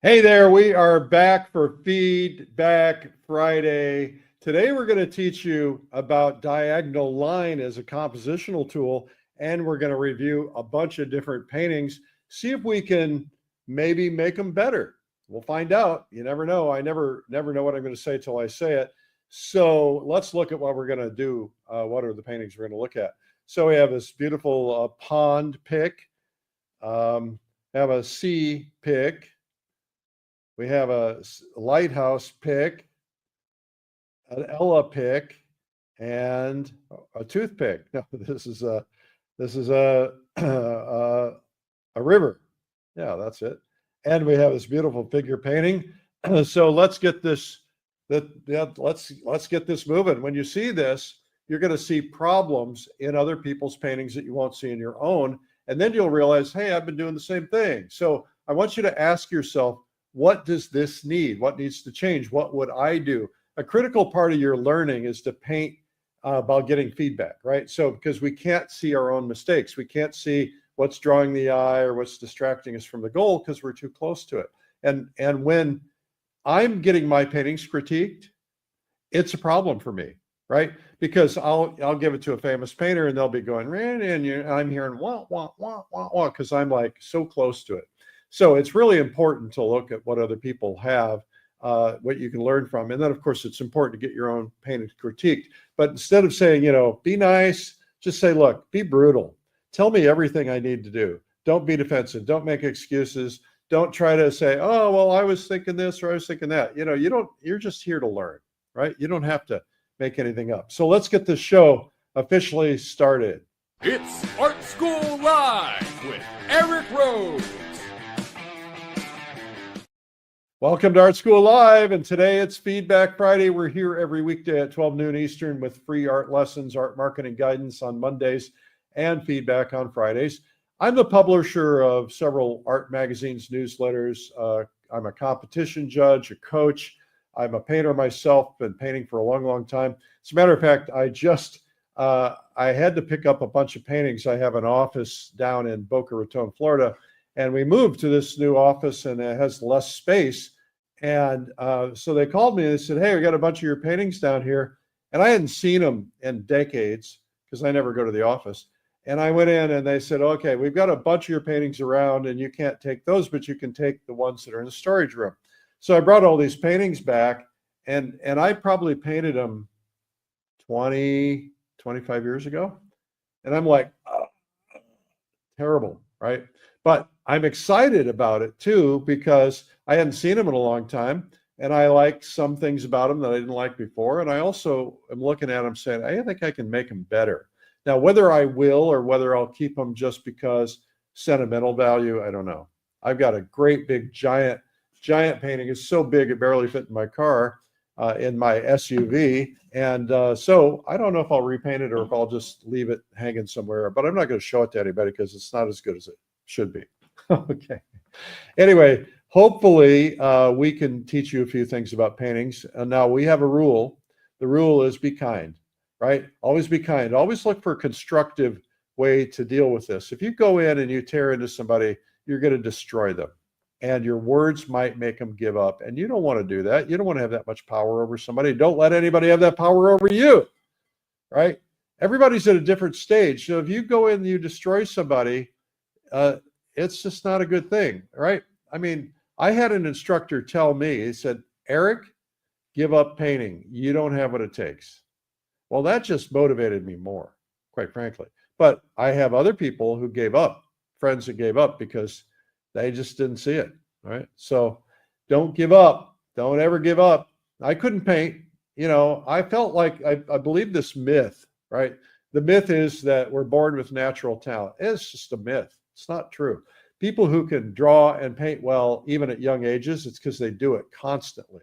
Hey there, we are back for Feedback Friday. Today we're going to teach you about diagonal line as a compositional tool, and we're going to review a bunch of different paintings, see if we can maybe make them better. We'll find out. You never know. I never know what I'm going to say till I say it. So let's look at what we're going to do. What are the paintings we're going to look at? So we have this beautiful pond pick, have a sea pick. We have a lighthouse pick, an 𝗨𝗏 pick, and a toothpick. No, this is a a river. Yeah, that's it. And we have this beautiful figure painting. So let's get this. Let's get this moving. When you see this, you're going to see problems in other people's paintings that you won't see in your own, and then you'll realize, hey, I've been doing the same thing. So I want you to ask yourself, what does this need? What needs to change? What would I do? A critical part of your learning is to paint about getting feedback, right? So because we can't see our own mistakes, we can't see what's drawing the eye or what's distracting us from the goal because we're too close to it. And when I'm getting my paintings critiqued, it's a problem for me, right? Because I'll give it to a famous painter and they'll be going, and I'm hearing wah, wah, wah, wah, wah, because I'm like so close to it. So it's really important to look at what other people have, what you can learn from. And then, of course, it's important to get your own painting critiqued. But instead of saying, be nice, just say, look, be brutal. Tell me everything I need to do. Don't be defensive. Don't make excuses. Don't try to say, oh, well, I was thinking this or I was thinking that. You're just here to learn, right? You don't have to make anything up. So let's get this show officially started. It's Art School Live with Eric Rose. Welcome to Art School Live, and today it's Feedback Friday. We're here every weekday at 12 noon Eastern with free art lessons, art marketing guidance on Mondays, and feedback on Fridays. I'm the publisher of several art magazines, newsletters. I'm a competition judge, a coach. I'm a painter myself, been painting for a long, long time. As a matter of fact, I had to pick up a bunch of paintings. I have an office down in Boca Raton, Florida, and we moved to this new office and it has less space. And so they called me and they said, hey, we got a bunch of your paintings down here. And I hadn't seen them in decades because I never go to the office. And I went in and they said, okay, we've got a bunch of your paintings around and you can't take those, but you can take the ones that are in the storage room. So I brought all these paintings back and I probably painted them 20, 25 years ago. And I'm like, oh, terrible, right? But I'm excited about it too, because I hadn't seen them in a long time. And I like some things about them that I didn't like before. And I also am looking at them saying, I think I can make them better. Now, whether I will or whether I'll keep them just because sentimental value, I don't know. I've got a great big giant painting. It's so big it barely fit in my car, in my SUV. And so I don't know if I'll repaint it or if I'll just leave it hanging somewhere. But I'm not going to show it to anybody because it's not as good as it should be. Okay. Anyway, hopefully we can teach you a few things about paintings. And now we have a rule. The rule is be kind, right? Always be kind. Always look for a constructive way to deal with this. If you go in and you tear into somebody, you're going to destroy them. And your words might make them give up. And you don't want to do that. You don't want to have that much power over somebody. Don't let anybody have that power over you, right? Everybody's at a different stage. So if you go in and you destroy somebody, it's just not a good thing, right? I mean, I had an instructor tell me, he said, Eric, give up painting. You don't have what it takes. Well, that just motivated me more, quite frankly. But I have other people who gave up, friends that gave up because they just didn't see it, right? So don't give up. Don't ever give up. I couldn't paint. I felt like I believe this myth, right? The myth is that we're born with natural talent. It's just a myth. It's not true. People who can draw and paint well, even at young ages, it's because they do it constantly.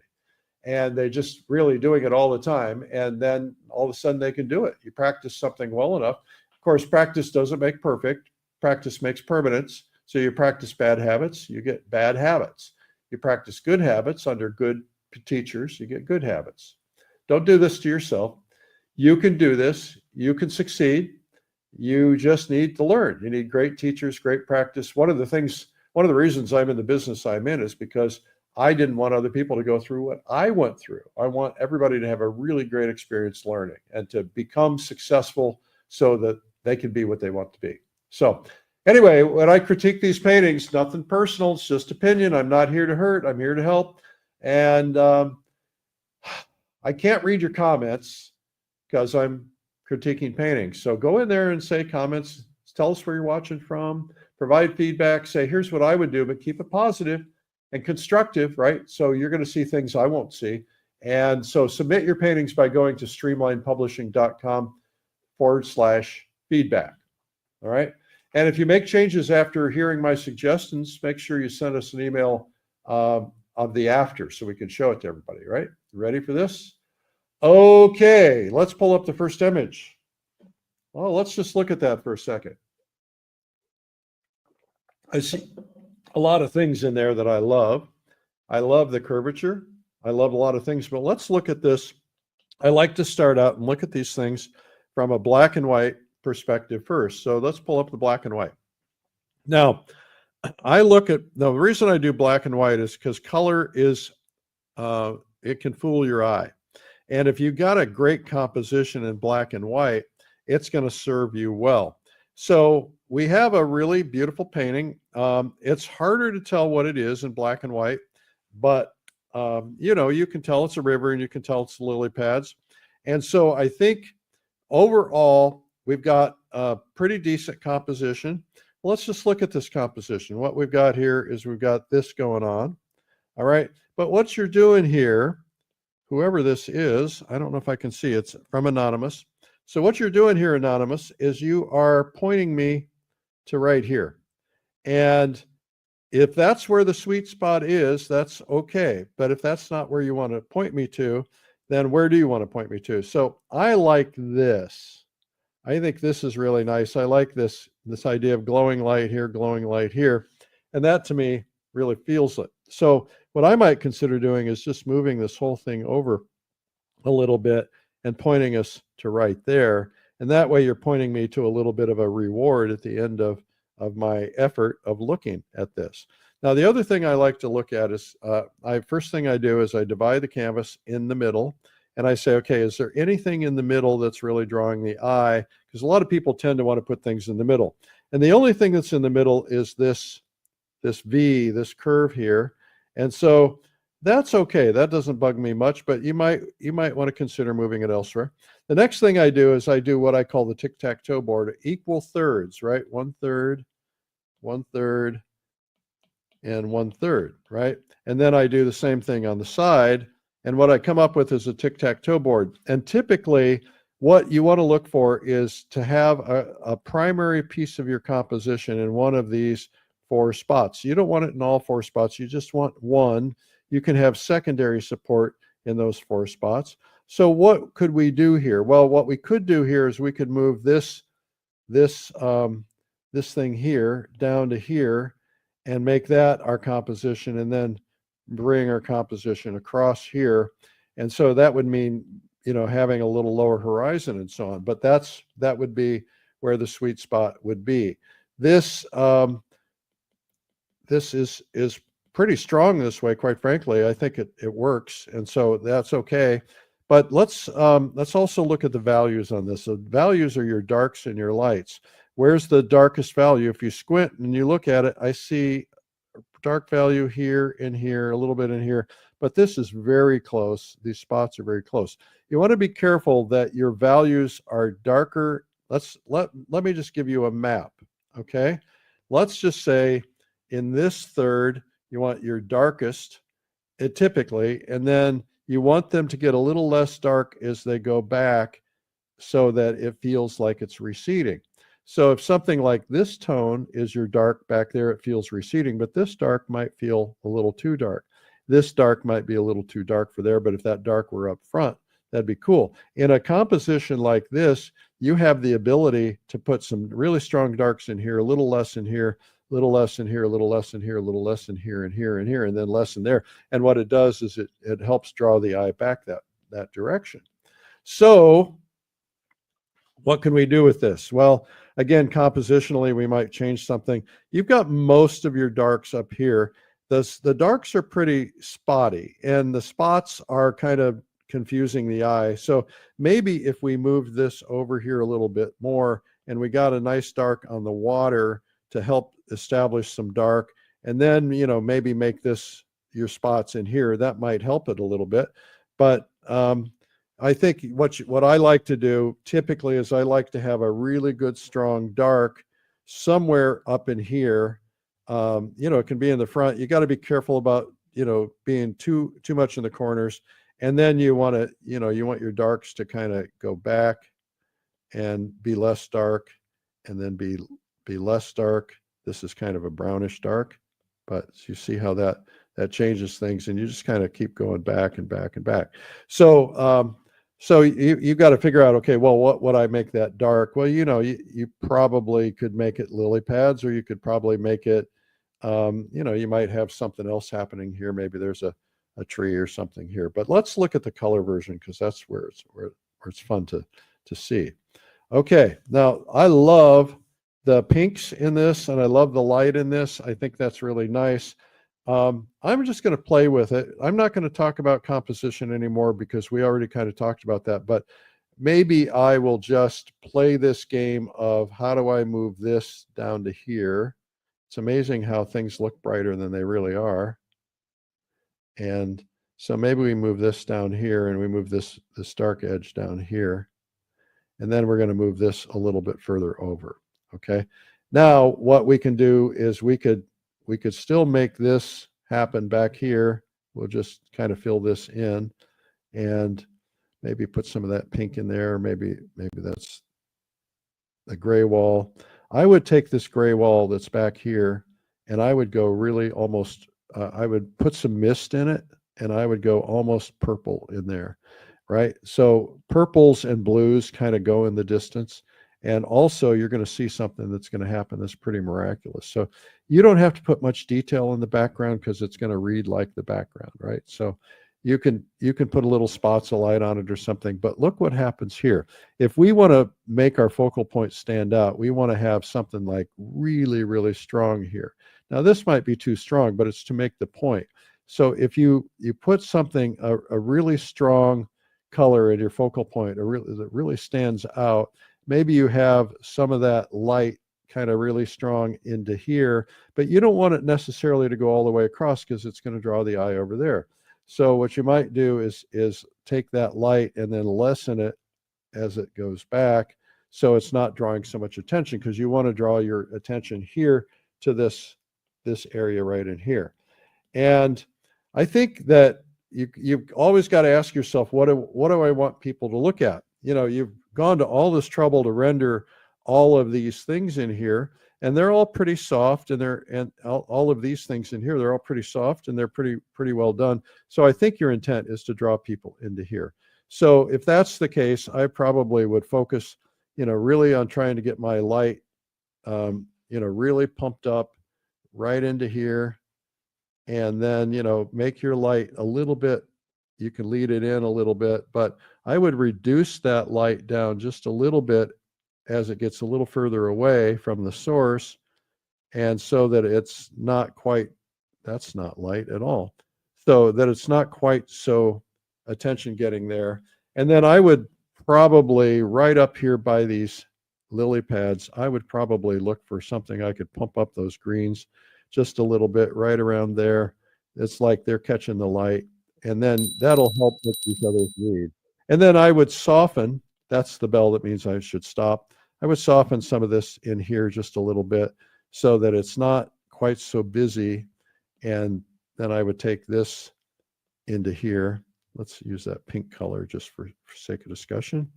And they're just really doing it all the time. And then all of a sudden they can do it. You practice something well enough. Of course, practice doesn't make perfect. Practice makes permanence. So you practice bad habits, you get bad habits. You practice good habits under good teachers, you get good habits. Don't do this to yourself. You can do this. You can succeed. You just need to learn. You need great teachers, great practice. One of the things one of the reasons I'm in the business I'm in is because I didn't want other people to go through what I went through. I want everybody to have a really great experience learning and to become successful so that they can be what they want to be. So anyway, when I critique these paintings, nothing personal, it's just opinion. I'm not here to hurt, I'm here to help. And I can't read your comments because I'm critiquing paintings. So go in there and say comments, tell us where you're watching from, provide feedback, say, here's what I would do, but keep it positive and constructive, right? So you're going to see things I won't see. And so submit your paintings by going to streamlinepublishing.com/feedback. All right. And if you make changes after hearing my suggestions, make sure you send us an email of the after so we can show it to everybody, right? Ready for this? Okay, let's pull up the first image. Well, let's just look at that for a second. I see a lot of things in there that I love. I love the curvature. I love a lot of things, but let's look at this. I like to start out and look at these things from a black and white perspective first. So let's pull up the black and white. Now, I look at, the reason I do black and white is because color is, it can fool your eye. And if you've got a great composition in black and white, it's going to serve you well. So we have a really beautiful painting. It's harder to tell what it is in black and white, but you know, you can tell it's a river and you can tell it's lily pads. And so I think overall, we've got a pretty decent composition. Let's just look at this composition. What we've got here is we've got this going on. All right. But what you're doing here, whoever this is, I don't know if I can see, it's from Anonymous. So what you're doing here, Anonymous, is you are pointing me to right here. And if that's where the sweet spot is, that's okay. But if that's not where you want to point me to, then where do you want to point me to? So I like this. I think this is really nice. I like this idea of glowing light here. And that to me really feels it. So what I might consider doing is just moving this whole thing over a little bit and pointing us to right there. And that way you're pointing me to a little bit of a reward at the end of my effort of looking at this. Now, the other thing I like to look at is, first thing I do is I divide the canvas in the middle. And I say, okay, is there anything in the middle that's really drawing the eye? Because a lot of people tend to want to put things in the middle. And the only thing that's in the middle is this V, this curve here. And so that's okay. That doesn't bug me much, but you might want to consider moving it elsewhere. The next thing I do is I do what I call the tic-tac-toe board, equal thirds, right? 1/3, 1/3, and 1/3, right? And then I do the same thing on the side. And what I come up with is a tic-tac-toe board. And typically what you want to look for is to have a primary piece of your composition in one of these 4 spots. You don't want it in all 4 spots. You just want one. You can have secondary support in those 4 spots. So what could we do here? Well, what we could do here is we could move this thing here down to here and make that our composition, and then bring our composition across here. And so that would mean, you know, having a little lower horizon and so on. But that would be where the sweet spot would be. This is pretty strong this way, quite frankly. I think it works, and so that's okay. But let's also look at the values on this. The values are your darks and your lights. Where's the darkest value? If you squint and you look at it, I see dark value here and here, a little bit in here, but this is very close. These spots are very close. You want to be careful that your values are darker. Let me just give you a map, okay? Let's just say in this third, you want your darkest, typically, and then you want them to get a little less dark as they go back so that it feels like it's receding. So if something like this tone is your dark back there, it feels receding, but this dark might feel a little too dark. This dark might be a little too dark for there, but if that dark were up front, that'd be cool. In a composition like this, you have the ability to put some really strong darks in here, a little less in here, a little less in here, a little less in here, a little less in here and here and here, and then less in there. And what it does is it helps draw the eye back that direction. So what can we do with this? Well, again, compositionally, we might change something. You've got most of your darks up here. The darks are pretty spotty, and the spots are kind of confusing the eye. So maybe if we moved this over here a little bit more, and we got a nice dark on the water to help establish some dark, and then, you know, maybe make this your spots in here, that might help it a little bit. But I think what I like to do typically is I like to have a really good strong dark somewhere up in here. You know, it can be in the front. You got to be careful about, you know, being too much in the corners. And then you want to, you know, you want your darks to kind of go back and be less dark, and then be less dark. This is kind of a brownish dark, but you see how that changes things, and you just kind of keep going back and back and back. So so you've got to figure out, okay, well, what would I make that dark? Well, you know, you probably could make it lily pads, or you could probably make it, you know, you might have something else happening here. Maybe there's a tree or something here. But let's look at the color version, because that's where it's fun to see. Okay, now I love the pinks in this, and I love the light in this. I think that's really nice. I'm just going to play with it. I'm not going to talk about composition anymore, because we already kind of talked about that. But maybe I will just play this game of how do I move this down to here. It's amazing how things look brighter than they really are. And so maybe we move this down here, and we move this dark edge down here. And then we're going to move this a little bit further over. Okay. Now what we can do is we could still make this happen back here. We'll just kind of fill this in, and maybe put some of that pink in there. Maybe that's the gray wall. I would take this gray wall that's back here, and I would go really almost, I would put some mist in it, and I would go almost purple in there, right? So purples and blues kind of go in the distance. And also you're going to see something that's going to happen that's pretty miraculous. So you don't have to put much detail in the background, because it's going to read like the background, right? So you can put a little spots of light on it or something. But look what happens here. If we want to make our focal point stand out, we want to have something like really, really strong here. Now this might be too strong, but it's to make the point. So if you put something, a really strong color in your focal point, that really stands out, maybe you have some of that light kind of really strong into here, but you don't want it necessarily to go all the way across, because it's going to draw the eye over there. So what you might do is take that light and then lessen it as it goes back, so it's not drawing so much attention, because you want to draw your attention here to this area right in here. And I think that you've always got to ask yourself, what do I want people to look at? You know, you've gone to all this trouble to render all of these things in here, and they're all pretty soft, and all of these things in here, they're all pretty soft, and they're pretty well done. So I think your intent is to draw people into here. So if that's the case, I probably would focus, you know, really on trying to get my light, you know, really pumped up right into here. And then, you know, make your light a little bit, you can lead it in a little bit, but I would reduce that light down just a little bit as it gets a little further away from the source, and so that it's not quite, that's not light at all, so that it's not quite so attention getting there. And then I would probably, right up here by these lily pads, I would probably look for something I could pump up those greens just a little bit right around there. It's like they're catching the light, and then that'll help with each other's read. And then I would soften, that's the bell that means I should stop. I would soften some of this in here just a little bit, so that it's not quite so busy. And then I would take this into here. Let's use that pink color just for sake of discussion.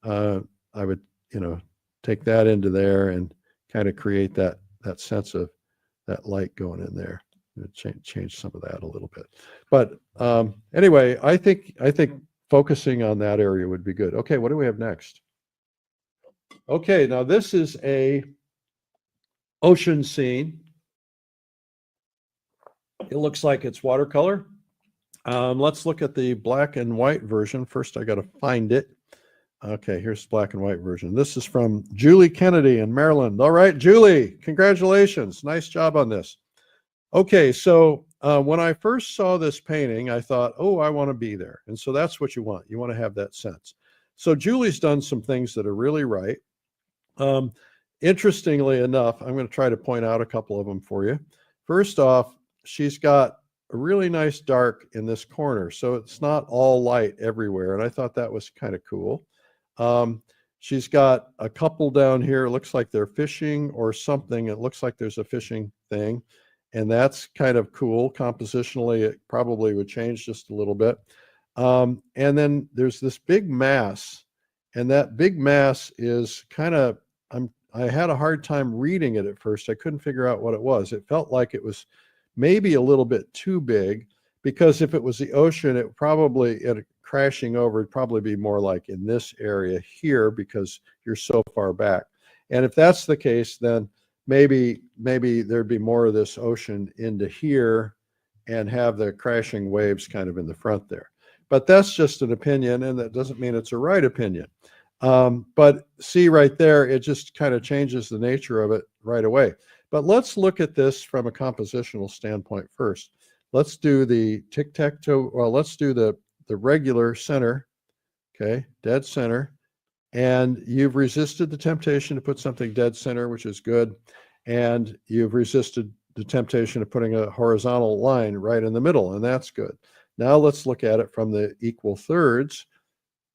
I would, you know, take that into there and kind of create that sense of that light going in there. Change some of that a little bit. But anyway, I think focusing on that area would be good. Okay, what do we have next? Okay, now this is a ocean scene. It looks like it's watercolor. Let's look at the black and white version. First, I got to find it. Okay, here's the black and white version. This is from Julie Kennedy in Maryland. All right, Julie, congratulations. Nice job on this. Okay, so when I first saw this painting, I thought, oh, I want to be there. And so that's what you want. You want to have that sense. So Julie's done some things that are really right. Interestingly enough, I'm going to try to point out a couple of them for you. First off, she's got a really nice dark in this corner, so it's not all light everywhere, and I thought that was kind of cool. She's got a couple down here. It looks like they're fishing or something. It looks like there's a fishing thing, and that's kind of cool. Compositionally, it probably would change just a little bit. And then there's this big mass, and that big mass is kind of, I had a hard time reading it at first. I couldn't figure out what it was. It felt like it was maybe a little bit too big, because if it was the ocean, it probably, crashing over, it'd probably be more like in this area here, because you're so far back. And if that's the case, then maybe there'd be more of this ocean into here and have the crashing waves kind of in the front there. But that's just an opinion, and that doesn't mean it's a right opinion. But see right there, it just kind of changes the nature of it right away. But let's look at this from a compositional standpoint first. Let's do the tic-tac-toe, well, let's do the regular center, okay, dead center. And you've resisted the temptation to put something dead center, which is good. And you've resisted the temptation of putting a horizontal line right in the middle, and that's good. Now let's look at it from the equal thirds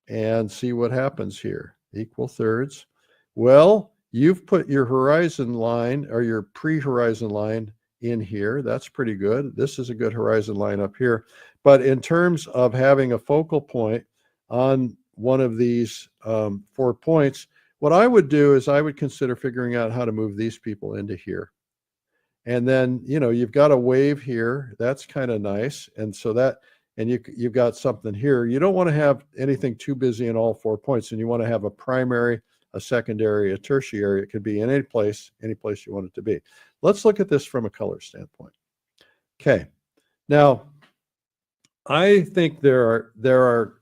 and see what happens here. Equal thirds. Well, you've put your horizon line, or your pre-horizon line, in here. That's pretty good. This is a good horizon line up here. But in terms of having a focal point on one of these 4 points, what I would do is I would consider figuring out how to move these people into here. And then, you know, you've got a wave here. That's kind of nice. And so that, and you've got something here. You don't want to have anything too busy in all 4 points, and you want to have a primary, a secondary, a tertiary. It could be in any place you want it to be. Let's look at this from a color standpoint. Okay. Now, I think there are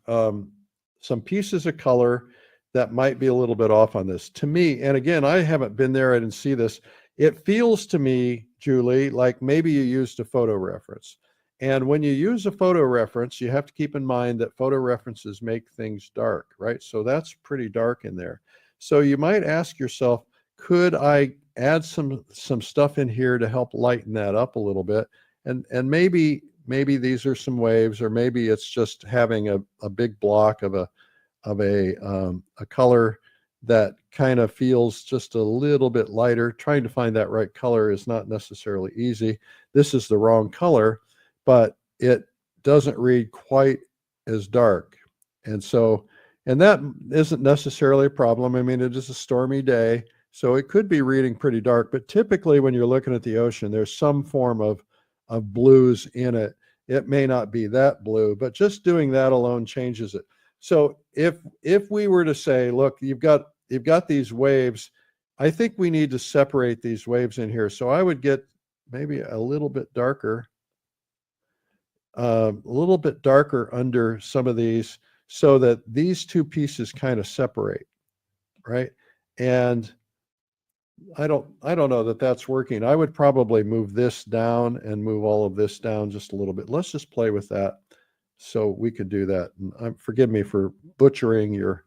some pieces of color that might be a little bit off on this. To me, and again, I haven't been there, I didn't see this. It feels to me, Julie, like maybe you used a photo reference. And when you use a photo reference, you have to keep in mind that photo references make things dark, right? So that's pretty dark in there. So you might ask yourself, could I add some stuff in here to help lighten that up a little bit? And maybe these are some waves, or maybe it's just having a big block of a color that kind of feels just a little bit lighter. Trying to find that right color is not necessarily easy. This is the wrong color, but it doesn't read quite as dark. And so, and that isn't necessarily a problem. I mean, it is a stormy day, so it could be reading pretty dark, but typically when you're looking at the ocean, there's some form of blues in it. It may not be that blue, but just doing that alone changes it. So if we were to say, look, you've got these waves, I think we need to separate these waves in here. So I would get maybe a little bit darker under some of these, so that these two pieces kind of separate, right? And I don't know that that's working. I would probably move this down and move all of this down just a little bit. Let's just play with that so we could do that. And forgive me for butchering your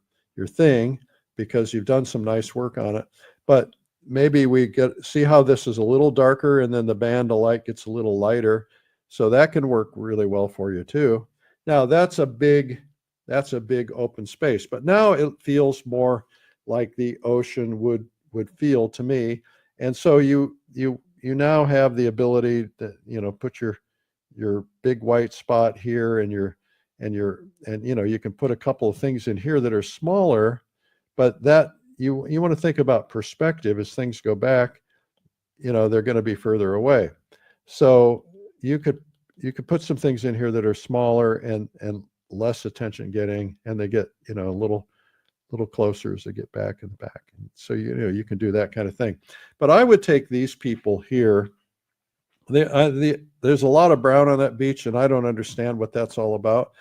thing, because you've done some nice work on it. But maybe we see how this is a little darker, and then the band of light gets a little lighter. So that can work really well for you too. Now that's a big open space, but now it feels more like the ocean would feel to me. And so you now have the ability to, you know, put your big white spot here, and you know, you can put a couple of things in here that are smaller, but that you want to think about perspective. As things go back, you know, they're going to be further away. So you could put some things in here that are smaller and less attention getting, and they get, you know, a little closer as they get back in the back. And so, you know, you can do that kind of thing. But I would take these people here. There's a lot of brown on that beach, and I don't understand what that's all about.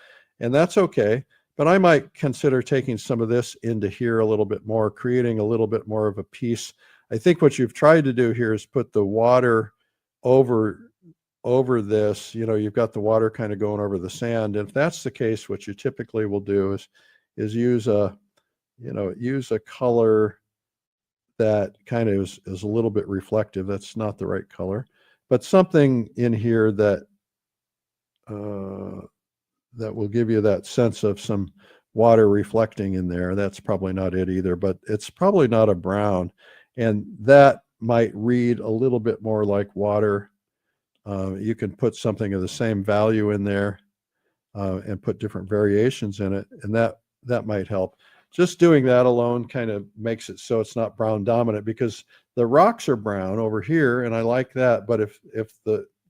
And that's okay. But I might consider taking some of this into here a little bit more, creating a little bit more of a piece. I think what you've tried to do here is put the water over this. You know, you've got the water kind of going over the sand. And if that's the case, what you typically will do is use a, you know, use a color that kind of is a little bit reflective. That's not the right color, but something in here that that will give you that sense of some water reflecting in there. That's probably not it either, but it's probably not a brown. And that might read a little bit more like water. You can put something of the same value in there and put different variations in it, and that might help. Just doing that alone kind of makes it so it's not brown dominant, because the rocks are brown over here, and I like that. But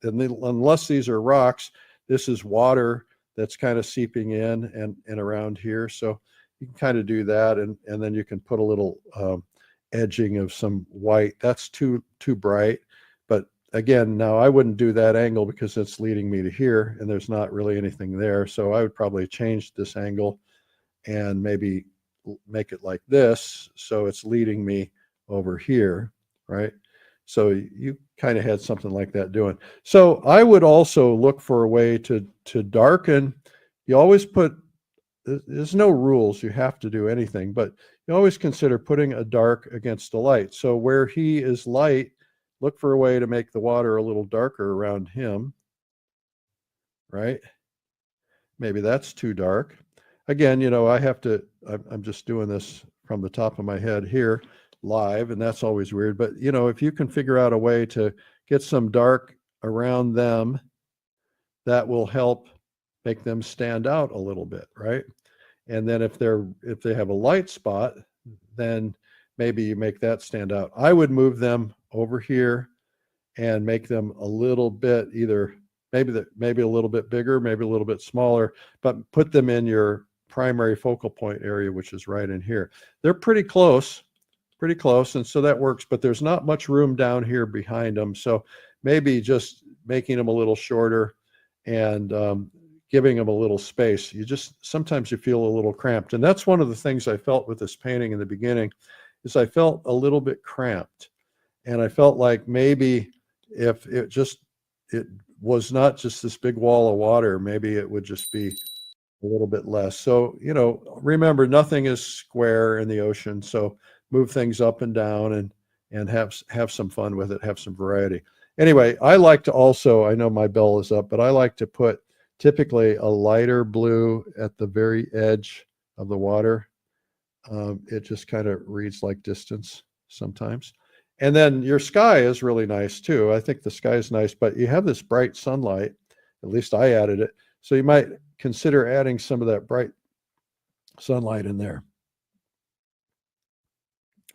unless these are rocks, this is water that's kind of seeping in and around here. So you can kind of do that, and then you can put a little edging of some white. That's too bright. But again, now I wouldn't do that angle because it's leading me to here, and there's not really anything there. So I would probably change this angle and maybe make it like this, so it's leading me over here, right? So you kind of had something like that doing. So I would also look for a way to darken. You always put, there's no rules you have to do anything, but you always consider putting a dark against a light. So where he is light, look for a way to make the water a little darker around him, right? Maybe that's too dark. Again, you know, I'm just doing this from the top of my head here live, and that's always weird. But, you know, if you can figure out a way to get some dark around them, that will help make them stand out a little bit, right? And then if they have a light spot, then maybe you make that stand out. I would move them over here and make them a little bit maybe a little bit bigger, maybe a little bit smaller, but put them in your primary focal point area, which is right in here. They're pretty close, and so that works, but there's not much room down here behind them. So maybe just making them a little shorter and giving them a little space. Sometimes you feel a little cramped. And that's one of the things I felt with this painting in the beginning, is I felt a little bit cramped. And I felt like maybe if it was not just this big wall of water, maybe it would just be a little bit less. So, you know, remember, nothing is square in the ocean. So move things up and down and have some fun with it, have some variety. Anyway, I like to also, I know my bell is up, but I like to put typically a lighter blue at the very edge of the water. It just kind of reads like distance sometimes. And then your sky is really nice too. I think the sky is nice, but you have this bright sunlight, at least I added it. So you might consider adding some of that bright sunlight in there.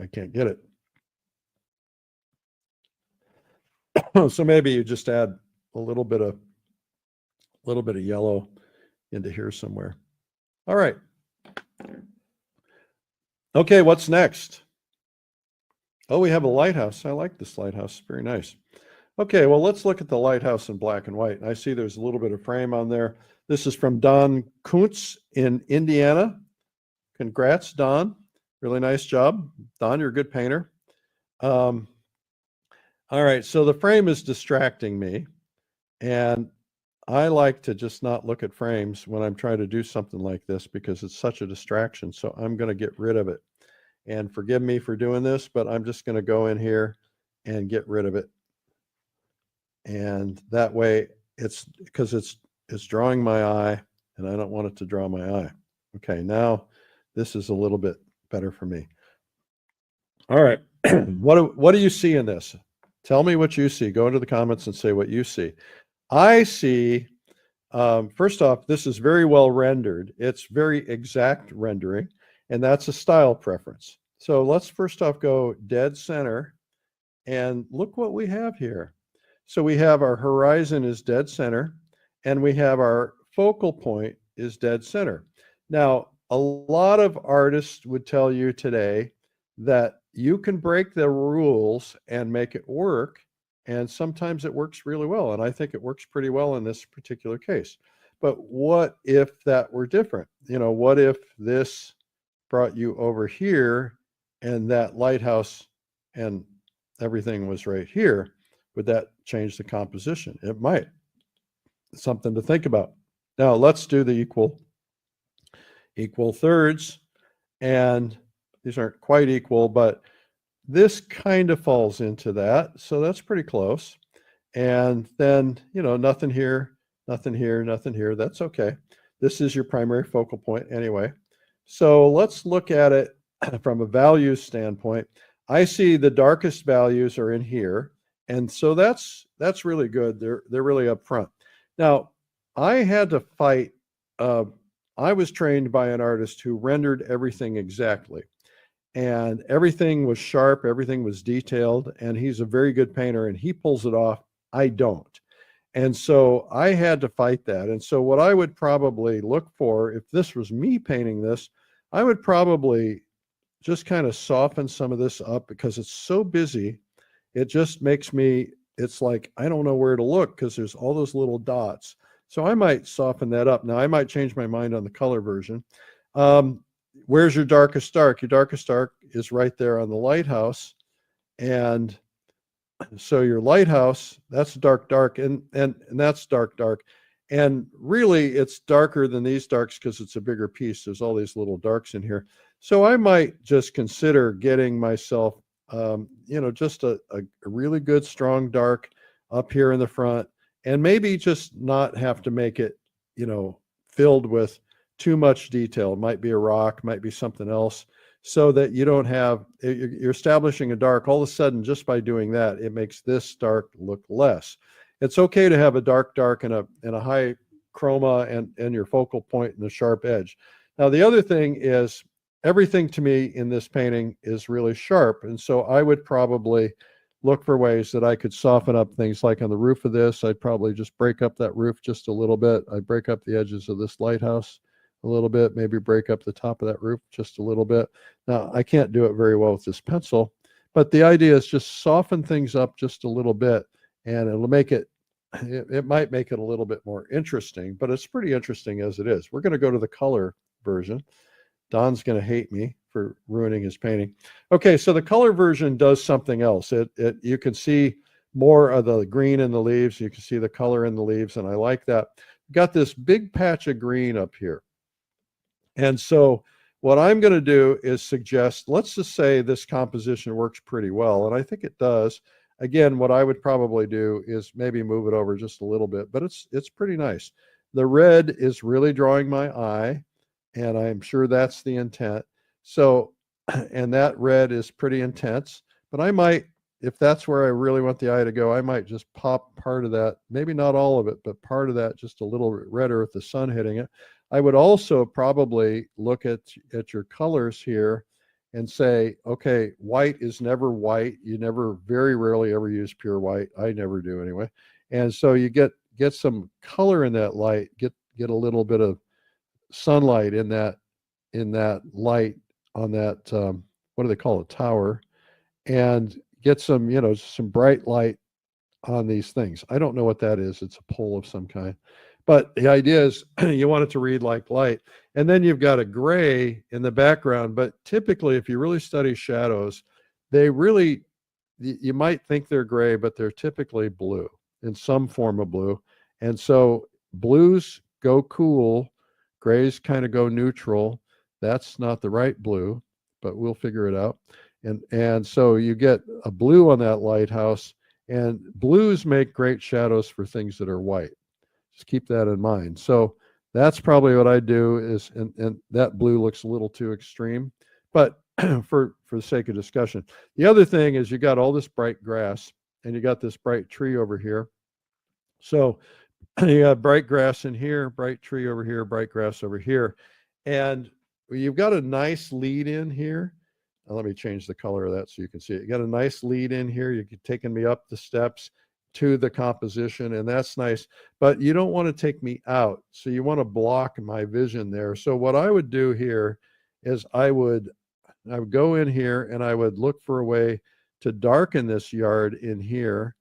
I can't get it. So maybe you just add a little bit of yellow into here somewhere. All right. Okay, what's next? Oh, we have a lighthouse. I like this lighthouse. Very nice. Okay, well, let's look at the lighthouse in black and white. I see there's a little bit of frame on there. This is from Don Kuntz in Indiana. Congrats, Don. Really nice job. Don, you're a good painter. All right, so the frame is distracting me, and I like to just not look at frames when I'm trying to do something like this because it's such a distraction. So I'm going to get rid of it. And forgive me for doing this, but I'm just going to go in here and get rid of it. And that way it's drawing my eye, and I don't want it to draw my eye. Okay, now this is a little bit better for me. All right, what do you see in this? Tell me what you see. Go into the comments and say what you see. I see, first off, this is very well rendered. It's very exact rendering, and that's a style preference. So let's first off go dead center, and look what we have here. So we have our horizon is dead center, and we have our focal point is dead center. Now, a lot of artists would tell you today that you can break the rules and make it work, and sometimes it works really well, and I think it works pretty well in this particular case. but what if that were different? You know, what if this brought you over here and that lighthouse and everything was right here? Would that change the composition? It might. Something to think about. Now let's do the equal thirds, and these aren't quite equal, but this kind of falls into that, so that's pretty close. And then, you know, nothing here, nothing here, nothing here. That's okay. This is your primary focal point anyway. So let's look at it from a values standpoint. I see the darkest values are in here, and so that's really good. They're really up front. Now, I had to fight. I was trained by an artist who rendered everything exactly, and everything was sharp, everything was detailed, and he's a very good painter, and he pulls it off. I don't. And so I had to fight that. And so what I would probably look for, if this was me painting this, I would probably just kind of soften some of this up, because it's so busy. It just makes me, it's like, I don't know where to look because there's all those little dots. So I might soften that up. Now I might change my mind on the color version. Where's your darkest dark? Your darkest dark is right there on the lighthouse. And so your lighthouse, that's dark, and that's dark. And really it's darker than these darks because it's a bigger piece. There's all these little darks in here. So I might just consider getting myself, you know, just a really good, strong dark up here in the front, and maybe just not have to make it, you know, filled with too much detail. It might be a rock, might be something else, so that you don't have, you're establishing a dark. All of a sudden, just by doing that, it makes this dark look less. It's okay to have a dark and a high chroma and your focal point and the sharp edge. Now, the other thing is, everything to me in this painting is really sharp. And so I would probably look for ways that I could soften up things. Like on the roof of this, I'd probably just break up that roof just a little bit. I'd break up the edges of this lighthouse a little bit, maybe break up the top of that roof just a little bit. Now, I can't do it very well with this pencil, but the idea is just soften things up just a little bit, and it'll make it, it might make it a little bit more interesting, but it's pretty interesting as it is. We're going to go to the color version. Don's going to hate me for ruining his painting. Okay, so the color version does something else. You can see more of the green in the leaves. You can see the color in the leaves, and I like that. Got this big patch of green up here. And so what I'm going to do is suggest, let's just say this composition works pretty well, and I think it does. Again, what I would probably do is maybe move it over just a little bit, but it's pretty nice. The red is really drawing my eye, and I'm sure that's the intent. So, and that red is pretty intense, but I might, if that's where I really want the eye to go, I might just pop part of that, maybe not all of it, but part of that just a little redder with the sun hitting it. I would also probably look at your colors here and say, okay, white is never white. You never, very rarely ever use pure white. I never do anyway. And so you get some color in that light, get a little bit of sunlight in that light on that, what do they call it, tower, and get some, you know, some bright light on these things. I don't know what that is. It's a pole of some kind. But the idea is you want it to read like light. And then you've got a gray in the background. But typically, if you really study shadows, they really, you might think they're gray, but they're typically blue, in some form of blue. And so blues go cool, grays kind of go neutral. That's not the right blue, but we'll figure it out. And so you get a blue on that lighthouse, and blues make great shadows for things that are white. Just keep that in mind. So that's probably what I do is, and that blue looks a little too extreme, but for the sake of discussion. The other thing is you got all this bright grass, and you got this bright tree over here. So you got bright grass in here, bright tree over here, bright grass over here. And you've got a nice lead in here. Now, let me change the color of that so you can see it. You got a nice lead in here. You're taking me up the steps to the composition, and that's nice, but you don't want to take me out. So you want to block my vision there. So what I would do here is I would go in here and I would look for a way to darken this yard in here.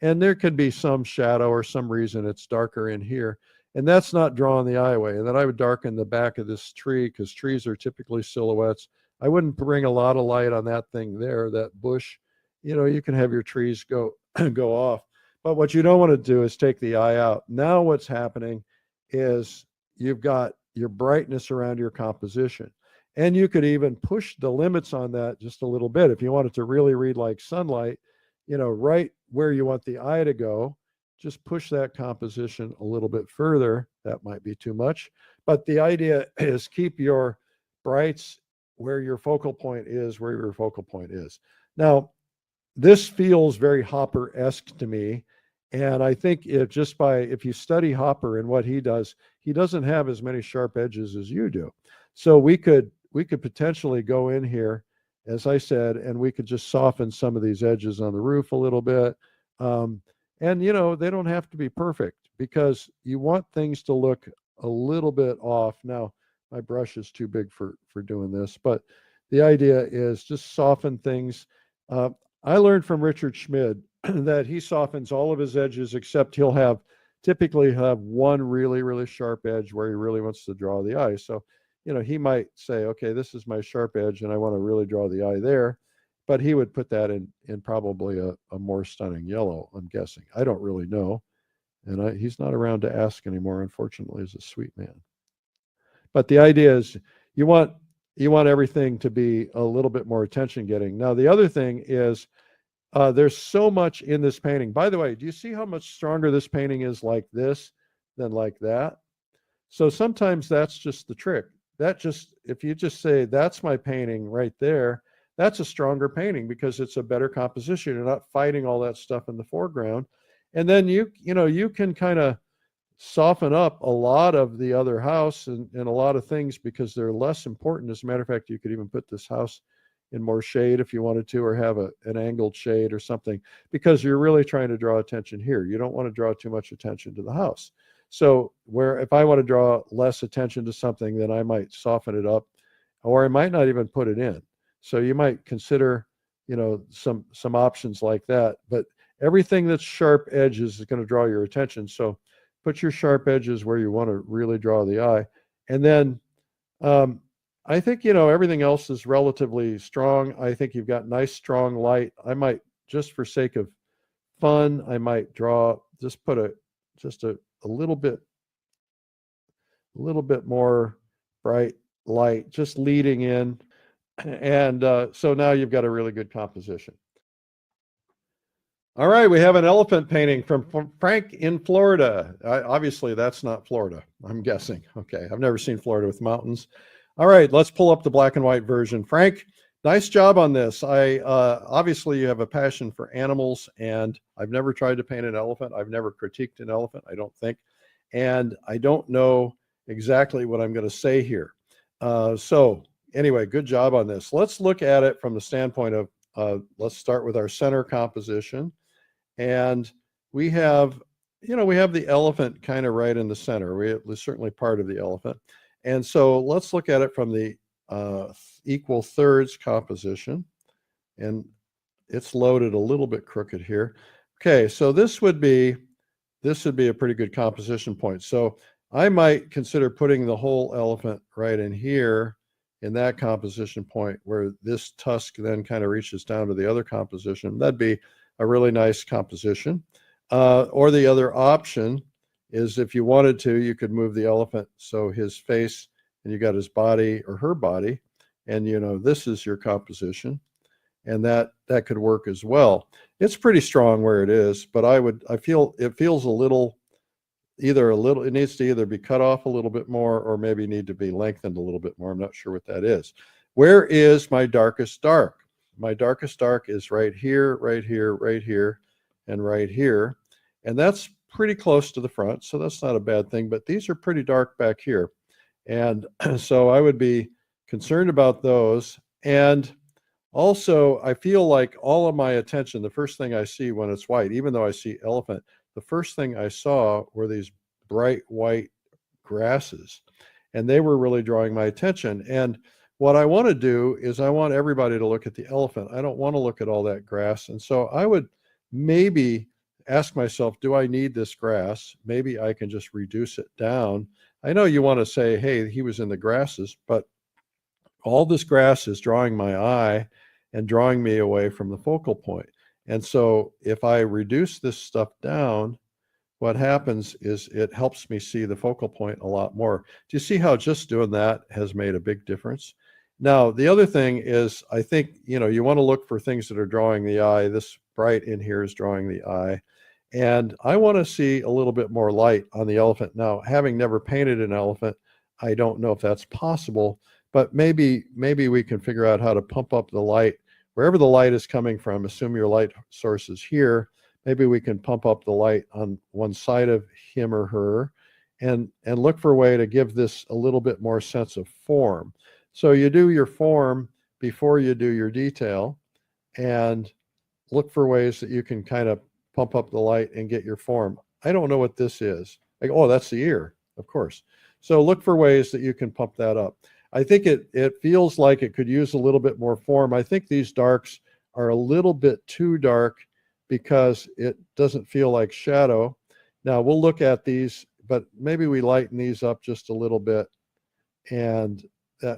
And there could be some shadow or some reason it's darker in here. And that's not drawing the eye away. And then I would darken the back of this tree, because trees are typically silhouettes. I wouldn't bring a lot of light on that thing there, that bush. You can have your trees go go off. But what you don't want to do is take the eye out. Now what's happening is you've got your brightness around your composition. And you could even push the limits on that just a little bit. If you want it to really read like sunlight, right where you want the eye to go, just push that composition a little bit further. That might be too much. But the idea is keep your brights where your focal point is, Now, this feels very Hopper-esque to me. And I think if you study Hopper and what he doesn't have as many sharp edges as you do. So we could potentially go in here, as I said, and we could just soften some of these edges on the roof a little bit. And they don't have to be perfect, because you want things to look a little bit off. Now, my brush is too big for doing this, but the idea is just soften things. I learned from Richard Schmid that he softens all of his edges, except he'll typically have one really, really sharp edge where he really wants to draw the eye. So, he might say, okay, this is my sharp edge and I want to really draw the eye there. But he would put that in probably a more stunning yellow, I'm guessing. I don't really know. And he's not around to ask anymore, unfortunately. He's a sweet man. But the idea is you want everything to be a little bit more attention getting. Now, the other thing is there's so much in this painting. By the way, do you see how much stronger this painting is like this than like that? So sometimes that's just the trick. If you just say, that's my painting right there, that's a stronger painting because it's a better composition. You're not fighting all that stuff in the foreground. And then you can kind of soften up a lot of the other house and a lot of things because they're less important. As a matter of fact, you could even put this house in more shade if you wanted to, or have an angled shade or something, because you're really trying to draw attention here. You don't want to draw too much attention to the house. So if I want to draw less attention to something, then I might soften it up, or I might not even put it in. So you might consider, some options like that. But everything that's sharp edges is going to draw your attention. So put your sharp edges where you want to really draw the eye. And then I think, everything else is relatively strong. I think you've got nice, strong light. I might, just for sake of fun, I might put a little bit more bright light, just leading in. And so now you've got a really good composition. All right, we have an elephant painting from Frank in Florida. Obviously, that's not Florida, I'm guessing. Okay, I've never seen Florida with mountains. All right, let's pull up the black and white version. Frank, nice job on this. Obviously, you have a passion for animals, and I've never tried to paint an elephant. I've never critiqued an elephant, I don't think. And I don't know exactly what I'm going to say here. So anyway, good job on this. Let's look at it from the standpoint of, let's start with our center composition. And we have the elephant kind of right in the center. We're certainly part of the elephant. And so let's look at it from the equal thirds composition. And it's loaded a little bit crooked here. Okay, so this would be a pretty good composition point. So I might consider putting the whole elephant right in here in that composition point, where this tusk then kind of reaches down to the other composition. That'd be a really nice composition. Or the other option is, if you wanted to, you could move the elephant so his face, and you got his body or her body, and this is your composition, and that could work as well. It's pretty strong where it is, but I feel it feels it needs to either be cut off a little bit more, or maybe need to be lengthened a little bit more. I'm not sure what that is. Where is my darkest dark? My darkest dark is right here, right here, right here, and right here. And that's pretty close to the front, so that's not a bad thing, but these are pretty dark back here. And so I would be concerned about those. And also, I feel like all of my attention, the first thing I see when it's white, even though I see elephant, the first thing I saw were these bright white grasses, and they were really drawing my attention. And what I want to do is I want everybody to look at the elephant. I don't want to look at all that grass. And so I would maybe ask myself, do I need this grass? Maybe I can just reduce it down. I know you want to say, hey, he was in the grasses, but all this grass is drawing my eye and drawing me away from the focal point. And so if I reduce this stuff down, what happens is it helps me see the focal point a lot more. Do you see how just doing that has made a big difference? Now, the other thing is, I think, you know, you want to look for things that are drawing the eye. This bright in here is drawing the eye. And I want to see a little bit more light on the elephant. Now, having never painted an elephant, I don't know if that's possible, but maybe we can figure out how to pump up the light. Wherever the light is coming from, assume your light source is here, maybe we can pump up the light on one side of him or her and look for a way to give this a little bit more sense of form. So you do your form before you do your detail, and look for ways that you can kind of pump up the light and get your form. I don't know what this is. Like, oh, that's the ear, of course. So look for ways that you can pump that up. I think it feels like it could use a little bit more form. I think these darks are a little bit too dark because it doesn't feel like shadow. Now we'll look at these, but maybe we lighten these up just a little bit. And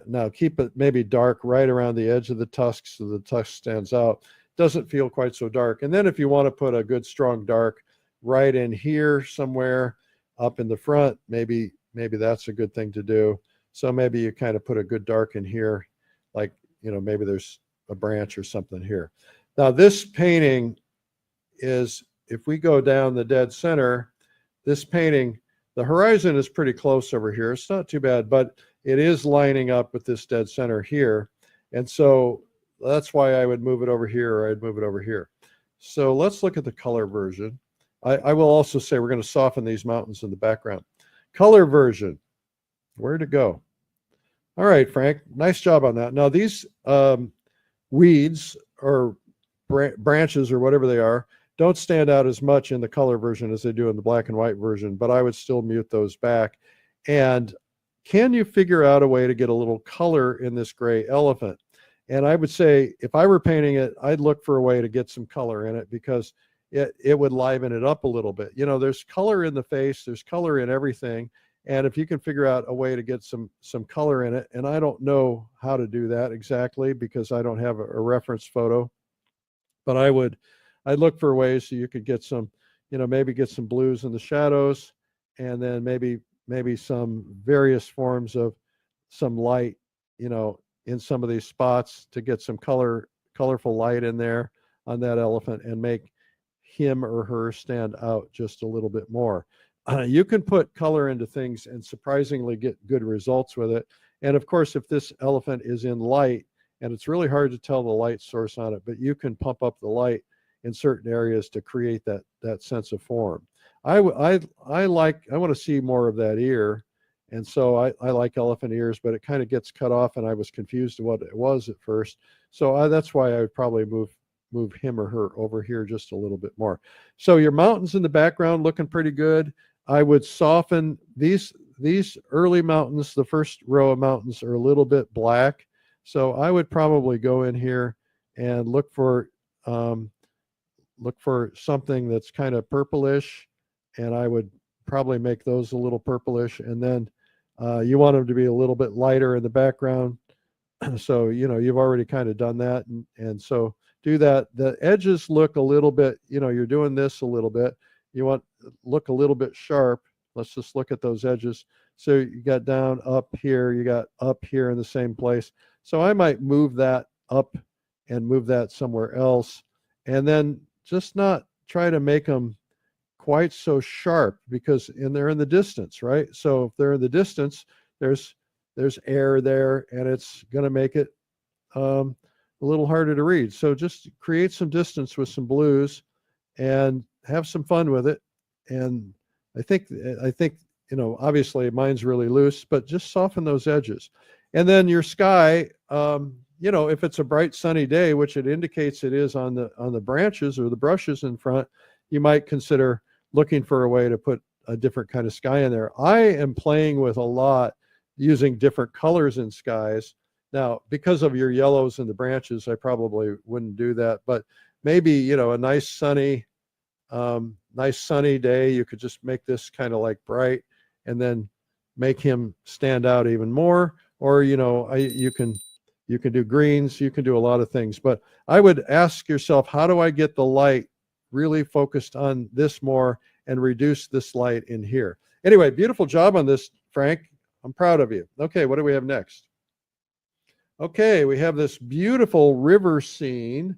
now keep it maybe dark right around the edge of the tusk so the tusk stands out. Doesn't feel quite so dark. And then if you want to put a good strong dark right in here somewhere up in the front, maybe that's a good thing to do. So maybe you kind of put a good dark in here, like, you know, maybe there's a branch or something here. Now this painting is, if we go down the dead center, this painting, the horizon is pretty close over here. It's not too bad, but it is lining up with this dead center here. And so that's why I would move it over here, or I'd move it over here. So let's look at the color version. I will also say we're going to soften these mountains in the background. Color version, where to go? All right, Frank, nice job on that. Now these weeds or branches or whatever they are don't stand out as much in the color version as they do in the black and white version, but I would still mute those back. And can you figure out a way to get a little color in this gray elephant? And I would say, if I were painting it, I'd look for a way to get some color in it, because it would liven it up a little bit. You know, there's color in the face, there's color in everything. And if you can figure out a way to get some color in it, and I don't know how to do that exactly because I don't have a reference photo, but I'd look for ways so you could get some, you know, maybe get some blues in the shadows, and then maybe some various forms of some light, you know, in some of these spots to get some colorful light in there on that elephant and make him or her stand out just a little bit more. You can put color into things and surprisingly get good results with it. And of course, if this elephant is in light, and it's really hard to tell the light source on it, but you can pump up the light in certain areas to create that sense of form. I want to see more of that ear. And so I like elephant ears, but it kind of gets cut off, and I was confused what it was at first. So that's why I would probably move him or her over here just a little bit more. So your mountains in the background looking pretty good. I would soften these early mountains. The first row of mountains are a little bit black. So I would probably go in here and look for something that's kind of purplish, and I would probably make those a little purplish. And then you want them to be a little bit lighter in the background. So, you know, you've already kind of done that. And so do that. The edges look a little bit, you know, you're doing this a little bit. You want look a little bit sharp. Let's just look at those edges. So you got down up here, you got up here in the same place. So I might move that up and move that somewhere else. And then just not try to make them quite so sharp, because they're in the distance, right? So if they're in the distance, there's air there, and it's going to make it a little harder to read. So just create some distance with some blues and have some fun with it. And I think you know, obviously mine's really loose, but just soften those edges. And then your sky, you know, if it's a bright sunny day, which it indicates it is on the branches or the brushes in front, you might consider looking for a way to put a different kind of sky in there. I am playing with a lot using different colors in skies. Now, because of your yellows in the branches, I probably wouldn't do that, but maybe, you know, a nice sunny nice sunny day, you could just make this kind of like bright and then make him stand out even more. Or, you know, you can do greens, you can do a lot of things. But I would ask yourself, how do I get the light really focused on this more and reduce this light in here? Anyway, beautiful job on this, Frank. I'm proud of you. Okay, what do we have next? Okay, we have this beautiful river scene,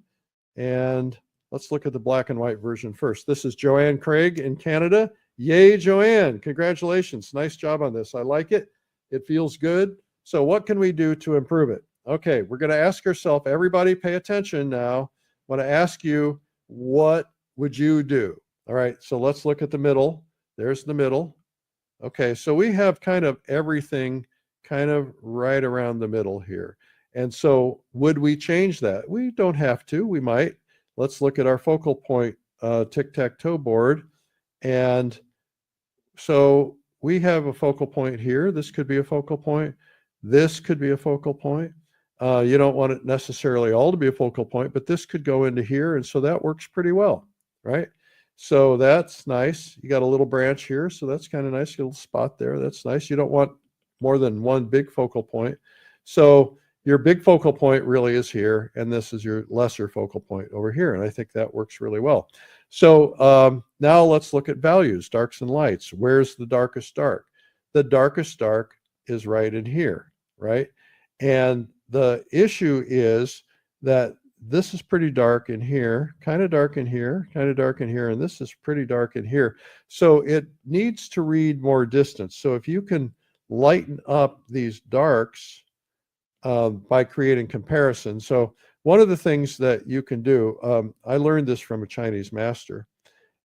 and let's look at the black and white version first. This is Joanne Craig in Canada. Yay, Joanne. Congratulations. Nice job on this. I like it. It feels good. So what can we do to improve it? Okay, we're going to ask ourselves, everybody pay attention now. I want to ask you, what would you do? All right, so let's look at the middle. There's the middle. Okay, so we have kind of everything kind of right around the middle here. And so would we change that? We don't have to, we might. Let's look at our focal point tic-tac-toe board. And so we have a focal point here. This could be a focal point. This could be a focal point. You don't want it necessarily all to be a focal point, but this could go into here. And so that works pretty well, right? So that's nice. You got a little branch here. So that's kind of nice, a little spot there. That's nice. You don't want more than one big focal point. So your big focal point really is here, and this is your lesser focal point over here. And I think that works really well. So now let's look at values, darks and lights. Where's the darkest dark? The darkest dark is right in here, right? And the issue is that this is pretty dark in here, kind of dark in here, kind of dark in here, and this is pretty dark in here. So it needs to read more distance. So if you can lighten up these darks by creating comparisons. So one of the things that you can do, I learned this from a Chinese master,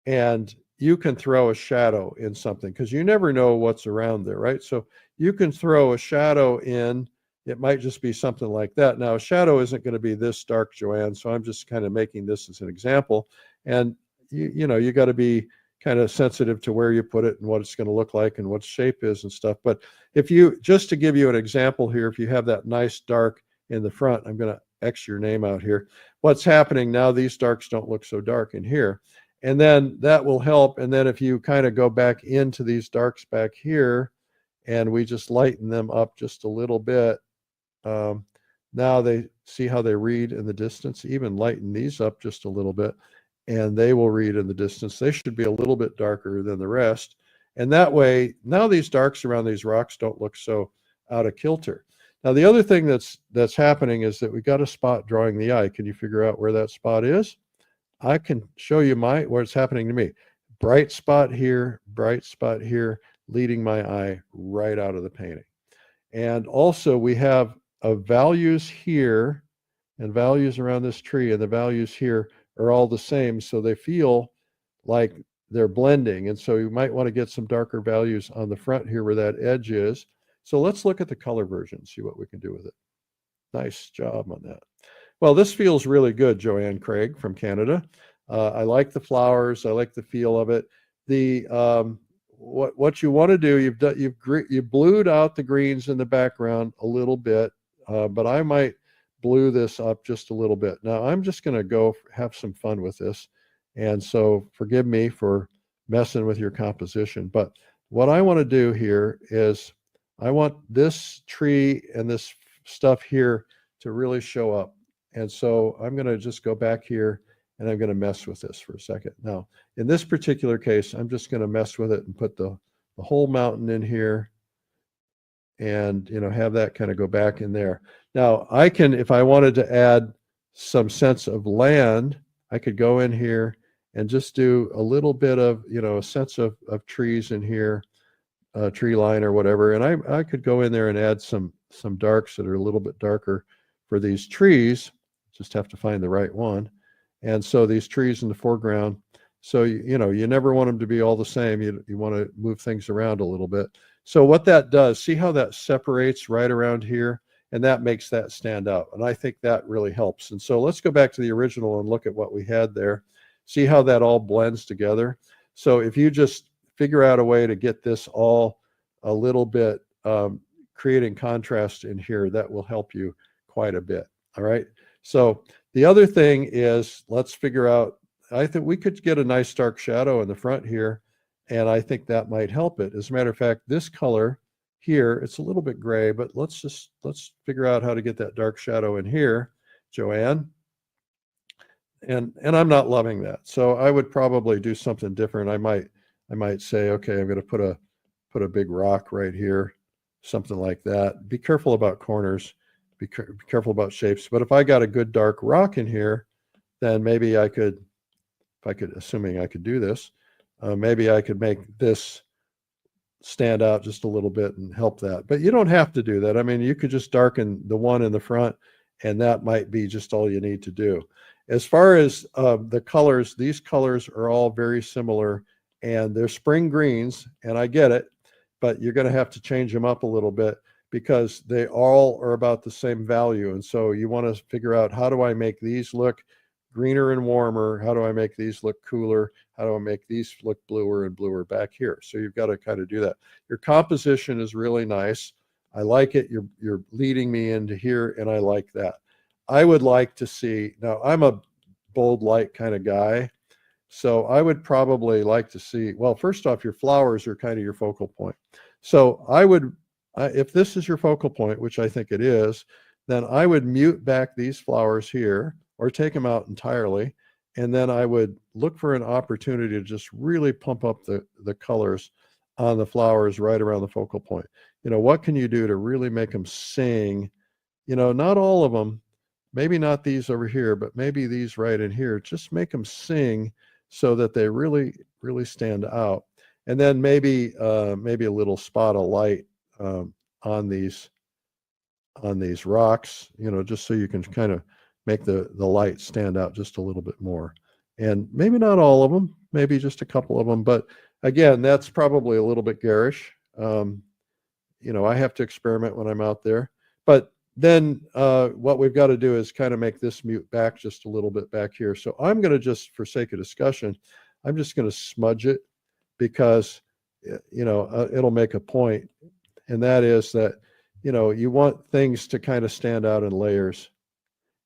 and you can throw a shadow in something because you never know what's around there, right? So you can throw a shadow in. It might just be something like that. Now, a shadow isn't going to be this dark, Joanne, so I'm just kind of making this as an example. And you know, you got to be kind of sensitive to where you put it and what it's going to look like and what its shape is and stuff. But if you, just to give you an example here, if you have that nice dark in the front, I'm going to X your name out here. What's happening now, these darks don't look so dark in here. And then that will help. And then if you kind of go back into these darks back here, and we just lighten them up just a little bit, now they see how they read in the distance. Even lighten these up just a little bit, and they will read in the distance. They should be a little bit darker than the rest. And that way, now these darks around these rocks don't look so out of kilter. Now, the other thing that's happening is that we got a spot drawing the eye. Can you figure out where that spot is? I can show you where it's happening to me. Bright spot here, leading my eye right out of the painting. And also we have values here and values around this tree, and the values here are all the same, so they feel like they're blending. And so you might want to get some darker values on the front here where that edge is. So let's look at the color version, see what we can do with it. Nice job on that. Well, this feels really good, Joanne Craig from Canada. I like the flowers. I like the feel of it. The what you want to do, you've blued out the greens in the background a little bit, but I might blue this up just a little bit. Now I'm just going to go have some fun with this, and so forgive me for messing with your composition. But what I want to do here is I want this tree and this stuff here to really show up. And so I'm going to just go back here and I'm going to mess with this for a second. Now, in this particular case, I'm just going to mess with it and put the whole mountain in here and, you know, have that kind of go back in there. Now, I can, if I wanted to add some sense of land, I could go in here and just do a little bit of, you know, a sense of trees in here, tree line or whatever. And I could go in there and add some darks that are a little bit darker for these trees. Just have to find the right one. And so these trees in the foreground, so you know, you never want them to be all the same. You want to move things around a little bit. So what that does, see how that separates right around here, and that makes that stand out. And I think that really helps. And so let's go back to the original and look at what we had there. See how that all blends together. So if you just figure out a way to get this all a little bit creating contrast in here, that will help you quite a bit. All right. So the other thing is, let's figure out I think we could get a nice dark shadow in the front here, and I think that might help it. As a matter of fact, this color here, it's a little bit gray, but let's figure out how to get that dark shadow in here, Joanne. And I'm not loving that. So I would probably do something different. I might say, okay, I'm going to put a big rock right here, something like that. Be careful about corners, be careful about shapes. But if I got a good dark rock in here, then maybe I could, assuming I could do this, maybe I could make this stand out just a little bit and help that. But you don't have to do that. I mean, you could just darken the one in the front, and that might be just all you need to do. As far as the colors, these colors are all very similar, and they're spring greens, and I get it, but you're going to have to change them up a little bit because they all are about the same value. And so you want to figure out, how do I make these look greener and warmer? How do I make these look cooler? How do I make these look bluer and bluer back here? So you've got to kind of do that. Your composition is really nice. I like it. You're leading me into here, and I like that. I would like to see, now I'm a bold light kind of guy, so I would probably like to see, well, first off, your flowers are kind of your focal point. So I would, if this is your focal point, which I think it is, then I would mute back these flowers here or take them out entirely. And then I would look for an opportunity to just really pump up the colors on the flowers right around the focal point. You know, what can you do to really make them sing? You know, not all of them, maybe not these over here, but maybe these right in here. Just make them sing so that they really, really stand out. And then maybe a little spot of light on these rocks, you know, just so you can kind of make the light stand out just a little bit more. And maybe not all of them, maybe just a couple of them. But again, that's probably a little bit garish. You know, I have to experiment when I'm out there. But then what we've got to do is kind of make this mute back just a little bit back here. So I'm going to just, for sake of discussion, I'm just going to smudge it because, you know, it'll make a point. And that is that, you know, you want things to kind of stand out in layers.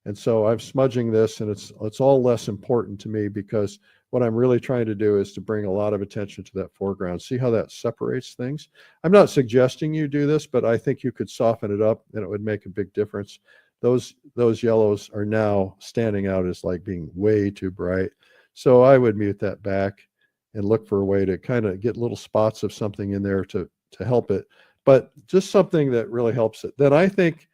And so I'm smudging this, and it's all less important to me because what I'm really trying to do is to bring a lot of attention to that foreground. See how that separates things? I'm not suggesting you do this, but I think you could soften it up and it would make a big difference. Those yellows are now standing out as like being way too bright. So I would mute that back and look for a way to kind of get little spots of something in there to help it, but just something that really helps it. Then I think,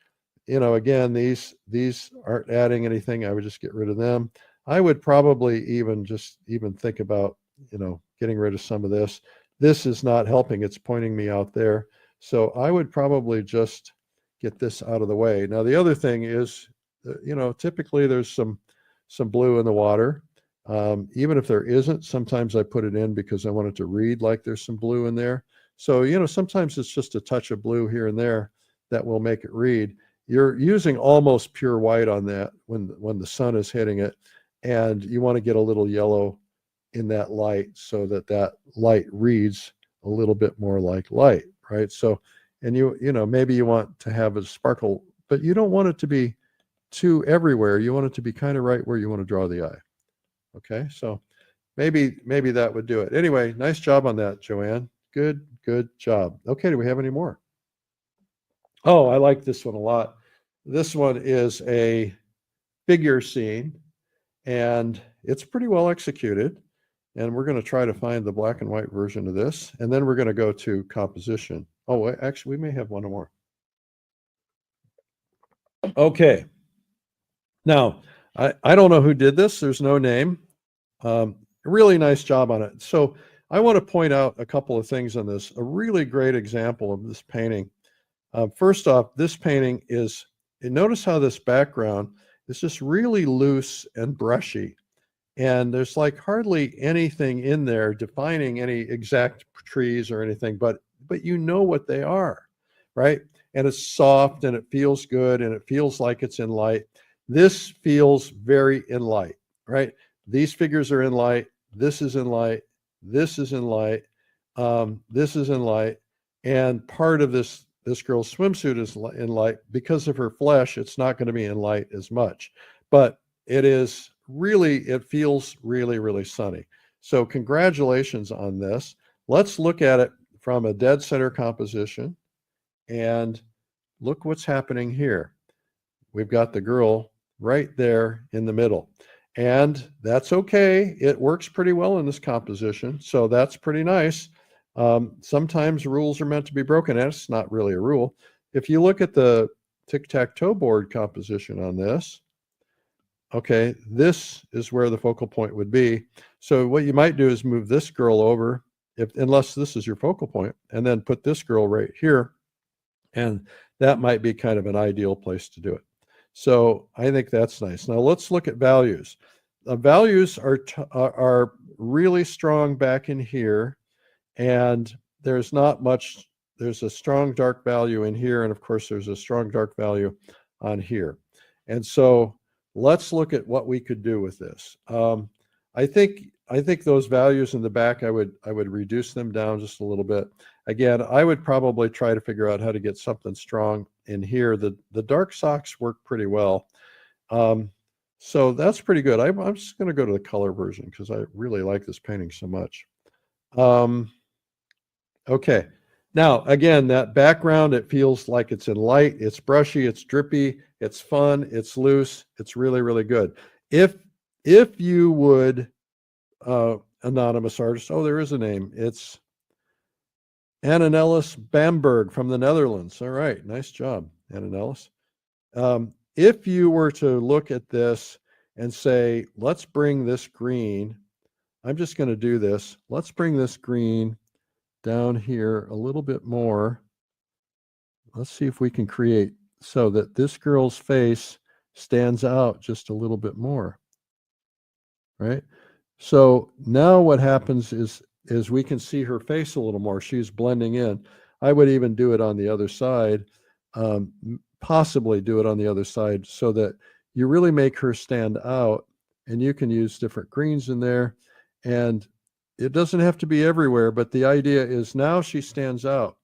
you know, again, these aren't adding anything. I would just get rid of them. I would probably even think about, you know, getting rid of some of this. This is not helping. It's pointing me out there. So I would probably just get this out of the way. Now, the other thing is, you know, typically there's some blue in the water. Even if there isn't, sometimes I put it in because I want it to read like there's some blue in there. So, you know, sometimes it's just a touch of blue here and there that will make it read. You're using almost pure white on that when the sun is hitting it, and you want to get a little yellow in that light so that light reads a little bit more like light, right? So, and you know, maybe you want to have a sparkle, but you don't want it to be too everywhere. You want it to be kind of right where you want to draw the eye. Okay, so maybe that would do it. Anyway, nice job on that, Joanne. Good job. Okay, do we have any more? Oh, I like this one a lot. This one is a figure scene, and it's pretty well executed. And we're going to try to find the black and white version of this, and then we're going to go to composition. Oh, actually, we may have one more. Okay. Now, I don't know who did this. There's no name. Really nice job on it. So I want to point out a couple of things on this. A really great example of this painting. First off, this painting is, notice how this background is just really loose and brushy. And there's like hardly anything in there defining any exact trees or anything, but you know what they are, right? And it's soft and it feels good and it feels like it's in light. This feels very in light, right? These figures are in light. This is in light. This is in light. This is in light. And part of this girl's swimsuit is in light. Because of her flesh, it's not going to be in light as much, but it is really, it feels really, really sunny. So congratulations on this. Let's look at it from a dead center composition and look what's happening here. We've got the girl right there in the middle. And that's okay. It works pretty well in this composition. So that's pretty nice. Sometimes rules are meant to be broken, and it's not really a rule. If you look at the tic-tac-toe board composition on this, okay, this is where the focal point would be. So what you might do is move this girl over, unless this is your focal point, and then put this girl right here. And that might be kind of an ideal place to do it. So I think that's nice. Now let's look at values. Values are really strong back in here, and there's not much. There's a strong dark value in here, and of course there's a strong dark value on here. And so let's look at what we could do with this. I think those values in the back, I would reduce them down just a little bit. Again, I would probably try to figure out how to get something strong in here. The dark socks work pretty well. So that's pretty good. I'm just going to go to the color version because I really like this painting so much. Okay. Now, again, that background, it feels like it's in light, it's brushy, it's drippy, it's fun, it's loose, it's really, really good. If you would, anonymous artist, oh, there is a name. It's Annanellis Bamberg from the Netherlands. All right, nice job, Annanellis. If you were to look at this and say, let's bring this green, I'm just going to do this. Let's bring this green down here a little bit more. Let's see if we can create so that this girl's face stands out just a little bit more, right? So now what happens is we can see her face a little more. She's blending in. I would even do it on the other side, possibly do it on the other side so that you really make her stand out, and you can use different greens in there. And it doesn't have to be everywhere, but the idea is now she stands out,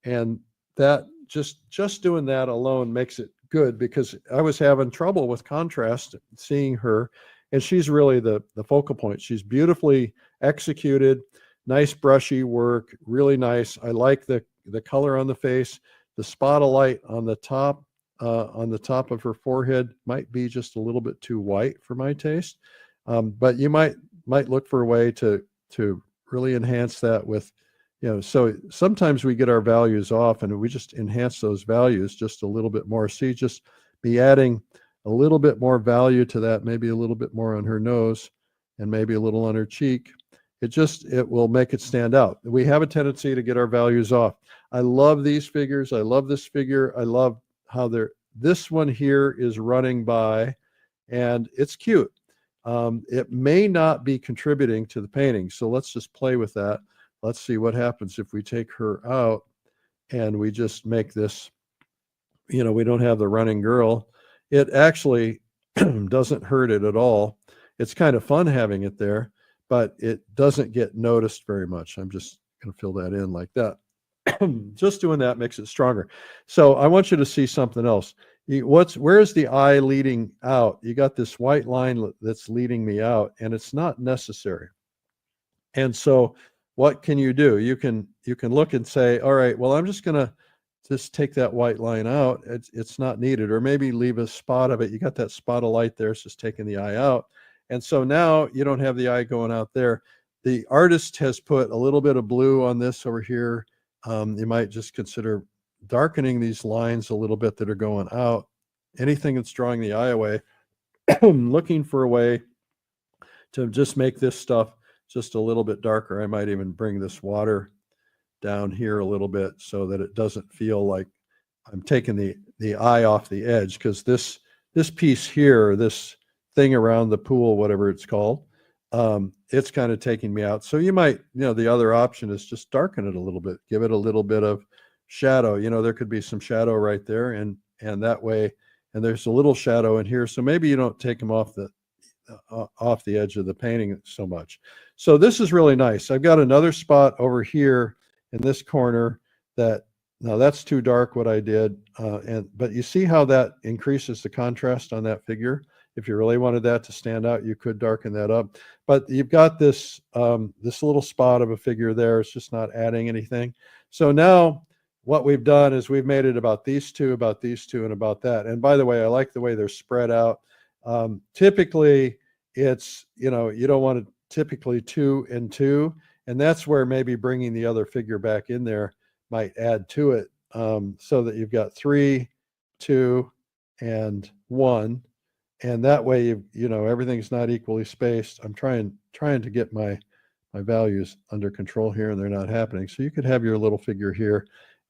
and that just doing that alone makes it good, because I was having trouble with contrast seeing her, and she's really the focal point. She's beautifully executed, nice brushy work, really nice. I like the color on the face. The spot of light on the top of her forehead might be just a little bit too white for my taste, but you might look for a way to really enhance that with, so sometimes we get our values off and we just enhance those values just a little bit more. So you just be adding a little bit more value to that, maybe a little bit more on her nose and maybe a little on her cheek. It will make it stand out. We have a tendency to get our values off. I love these figures. I love this figure. I love how this one here is running by, and it's cute. It may not be contributing to the painting, so let's just play with that. Let's see what happens if we take her out and we just make this, we don't have the running girl. It actually doesn't hurt it at all. It's kind of fun having it there, but it doesn't get noticed very much. I'm just going to fill that in like that. Just doing that makes it stronger. So I want you to see something else. Where's the eye leading out? You got this white line that's leading me out, and it's not necessary. And so what can you do? You can look and say, all right, well, I'm just going to just take that white line out. It's not needed, or maybe leave a spot of it. You got that spot of light there. It's just taking the eye out. And so now you don't have the eye going out there. The artist has put a little bit of blue on this over here. You might just consider darkening these lines a little bit that are going out. Anything that's drawing the eye away. Looking for a way to just make this stuff just a little bit darker. I might even bring this water down here a little bit so that it doesn't feel like I'm taking the eye off the edge, because this piece here, this thing around the pool, whatever it's called, it's kind of taking me out. So you might, the other option is just darken it a little bit, give it a little bit of shadow. There could be some shadow right there, and that way, and there's a little shadow in here. So maybe you don't take them off the edge of the painting so much. So this is really nice. I've got another spot over here in this corner now that's too dark what I did. But you see how that increases the contrast on that figure? If you really wanted that to stand out, you could darken that up. But you've got this, this little spot of a figure there. It's just not adding anything. So now what we've done is we've made it about these two, and about that. And by the way, I like the way they're spread out. Typically, it's, you don't want it typically 2 and 2. And that's where maybe bringing the other figure back in there might add to it, so that you've got 3, 2, and 1. And that way, everything's not equally spaced. I'm trying to get my values under control here, and they're not happening. So you could have your little figure here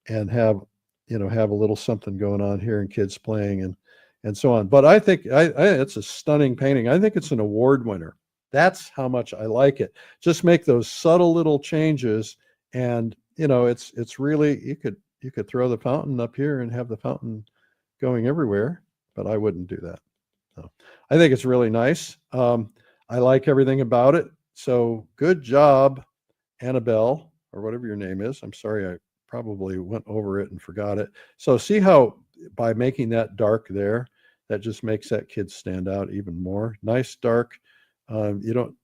and have a little something going on here, and kids playing and so on. But I think it's a stunning painting. I think it's an award winner. That's how much I like it. Just make those subtle little changes, and it's really, you could throw the fountain up here and have the fountain going everywhere, but I wouldn't do that. So I think it's really nice. I like everything about it. So good job, Annabelle, or whatever your name is. I'm sorry, I probably went over it and forgot it. So see how by making that dark there, that just makes that kid stand out even more. Nice dark. You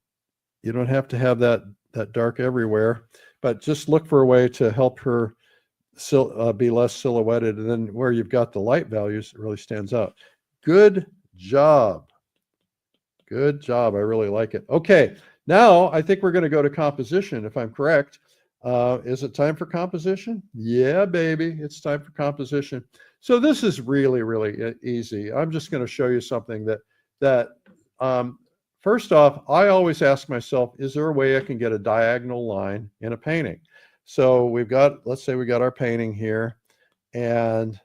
don't have to have that dark everywhere, but just look for a way to help her be less silhouetted. And then where you've got the light values, it really stands out. Good job. Good job. I really like it. Okay. Now I think we're going to go to composition, if I'm correct. Is it time for composition? Yeah, baby. It's time for composition. So this is really, really easy. I'm just going to show you something that first off, I always ask myself, is there a way I can get a diagonal line in a painting? So let's say we got our painting here. And